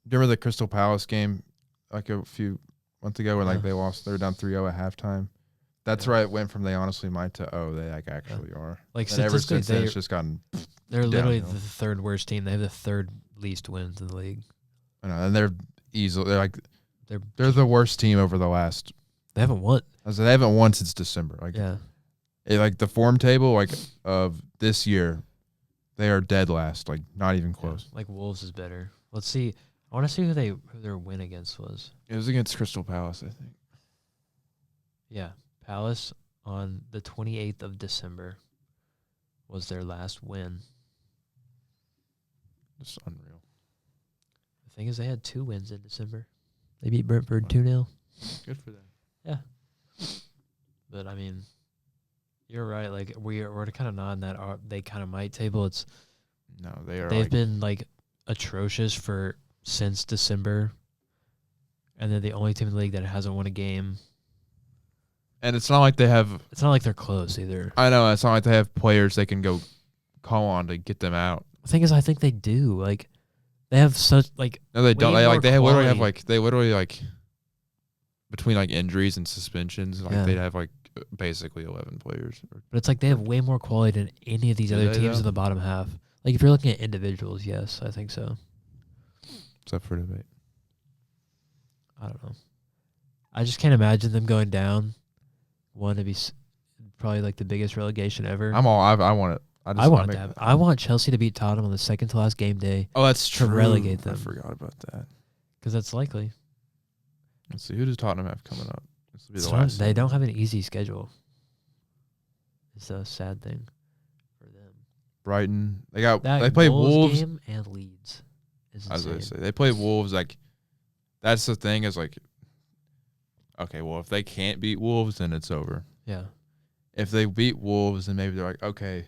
A: remember the Crystal Palace game like a few months ago when like
B: Yeah.
A: they lost. They were down 3-0 at halftime. That's
B: Yeah.
A: right. It went from they honestly might to they like actually are.
B: Like,
A: And ever
B: statistically,
A: since then, it's just gotten.
B: they're literally
A: downhill.
B: the 3rd worst team. They have the 3rd least wins in the league.
A: I know, and they're easily they're like
B: They're
A: they're the worst team over the last.
B: They haven't won.
A: I said they haven't won since December. Like
B: Yeah.
A: like the form table like of this year, they are dead last. Like not even close.
B: Yeah, like Wolves is better. Let's see. I want to see who their win against was.
A: It was against Crystal Palace, I think.
B: Yeah, Palace on the 28th of December was their last win.
A: Just unreal.
B: The thing is, they had 2 wins in December. They beat Brentford 2-0.
A: Good for them.
B: But I mean, you're right. Like we're kind of nodding that they kind of might table.
A: No, they are.
B: They've
A: like,
B: been like atrocious since December, and they're the only team in the league that hasn't won a game.
A: and it's not like they have.
B: It's not like they're close either.
A: I know it's not like they have players they can go call on to get them out.
B: The thing is, I think they do. Like, they have such like.
A: No, they don't.
B: Way
A: They
B: more
A: like they literally have
B: quality.
A: like they literally like between like injuries and suspensions, like
B: Yeah.
A: they'd have like basically 11 players.
B: But it's like they have way more quality than any of these
A: Do
B: other
A: they,
B: teams
A: though?
B: in the bottom half. Like, if you're looking at individuals, yes, I think so.
A: It's up for debate.
B: I don't know. I just can't imagine them going down. One to be probably like the biggest relegation ever.
A: I want it.
B: I want it to happen. I want Chelsea to beat Tottenham on the second to last game day
A: Oh, that's
B: to
A: true.
B: relegate
A: I
B: them.
A: forgot about that.
B: because that's likely.
A: Let's see. Who does Tottenham have coming up? This will be
B: It's
A: the
B: not-
A: last.
B: they don't have an easy schedule. It's a sad thing for them.
A: Brighton. They play Wolves.
B: game and Leeds is
A: I was
B: insane.
A: gonna say they play Wolves. Like that's the thing is like. Okay, well if they can't beat Wolves, then it's over.
B: Yeah,
A: If they beat Wolves, then maybe they're like, okay,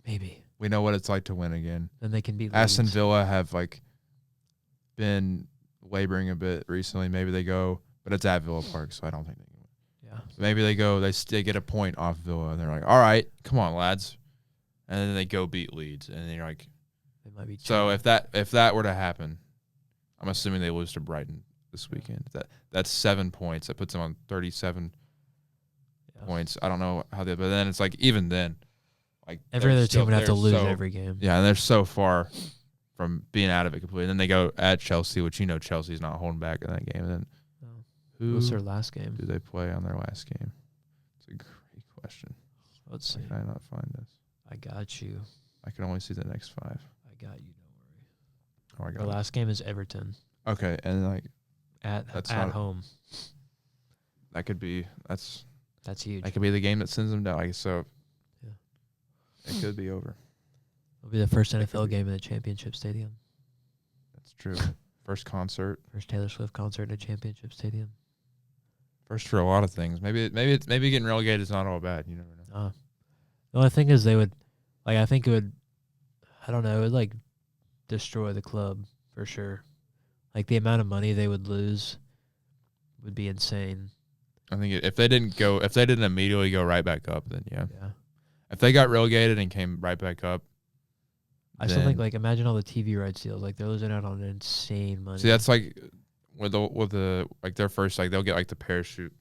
B: maybe.
A: we know what it's like to win again.
B: Then they can beat
A: Aston
B: Leeds.
A: Villa have like been laboring a bit recently. Maybe they go, but it's at Villa Park, so I don't think they can win.
B: Yeah,
A: Maybe they go, they get a point off Villa, and they're like, all right, come on, lads, and then they go beat Leeds, and then you're like,
B: they might be.
A: so
B: chilling.
A: if that were to happen, I'm assuming they lose to Brighton this weekend. That's 7 points. That puts them on 37
B: Yeah.
A: points. I don't know how but then it's like even then, like
B: Every
A: they're
B: other
A: still-
B: team would have to
A: they're
B: lose
A: so-
B: every game.
A: Yeah, and they're so far from being out of it completely. And then they go at Chelsea, which Chelsea's not holding back in that game. And then
B: No.
A: who
B: What's their last game?
A: do they play on their last game? It's a great question.
B: Let's see.
A: Why can I not find this?
B: I got you.
A: I can only see the next 5.
B: I got you. Don't worry.
A: Oh, I
B: Their
A: got it.
B: last game is Everton
A: Okay, and like
B: at
A: That's not-
B: home.
A: that could be
B: That's huge.
A: that could be the game that sends them down. Like so,
B: Yeah.
A: it could be over.
B: It'll be the first
A: That could
B: NFL
A: be-
B: game in the championship stadium.
A: That's true. First concert,
B: First Taylor Swift concert in a championship stadium.
A: first for a lot of things. Maybe getting relegated is not all bad. You never know.
B: The only thing is they would, like, I think it would, I don't know, it would, like, destroy the club for sure. Like, the amount of money they would lose would be insane.
A: I think if they didn't immediately go right back up, then yeah.
B: Yeah.
A: If they got relegated and came right back up,
B: I still think, like, imagine all the TV rights deals. Like, they're losing out on insane money.
A: see, that's like with the like their first, like they'll get like the parachute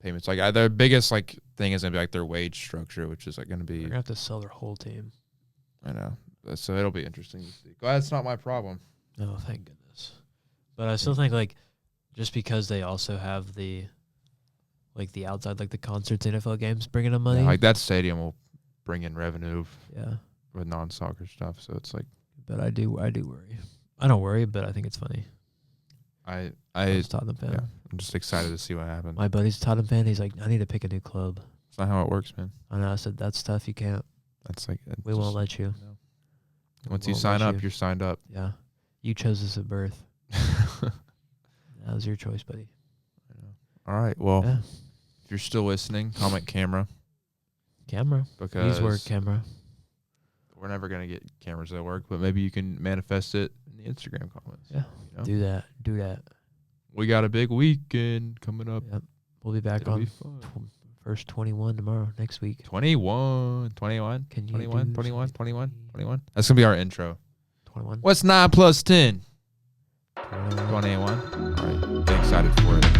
A: payments. Like their biggest like thing is gonna be like their wage structure, which is like gonna be.
B: They're gonna have to sell their whole team.
A: I know, so it'll be interesting to see. Glad it's not my problem.
B: Oh, thank goodness. But I still think, like, just because they also have the outside, like the concerts, NFL games bringing them money.
A: Yeah, like that stadium will bring in revenue.
B: Yeah.
A: With non-soccer stuff, so it's like.
B: But I do worry. I don't worry, but I think it's funny.
A: I'm
B: a Tottenham fan.
A: Yeah, I'm just excited to see what happens.
B: My buddy's a Tottenham fan. He's like, I need to pick a new club.
A: It's not how it works, man.
B: I know. I said, that's tough. You can't.
A: That's like
B: We won't let you.
A: No. Once you sign up, you're signed up.
B: Yeah. You chose this at birth. That was your choice, buddy.
A: All right. Well,
B: Yeah.
A: if you're still listening, comment camera.
B: Camera.
A: Because
B: Use word camera.
A: we're never going to get cameras that work, but maybe you can manifest it in the Instagram comments.
B: Yeah.
A: You know?
B: Do that. Do that.
A: We got a big weekend coming up.
B: Yep. We'll be back
A: It'll
B: on
A: be fun.
B: first 21 tomorrow, next week.
A: 21.
B: Can you
A: 21,
B: do
A: 21, 21.
B: something?
A: That's going to be our intro.
B: 21.
A: What's 9 plus 10?
B: 21.
A: 21. All right. Get excited for it.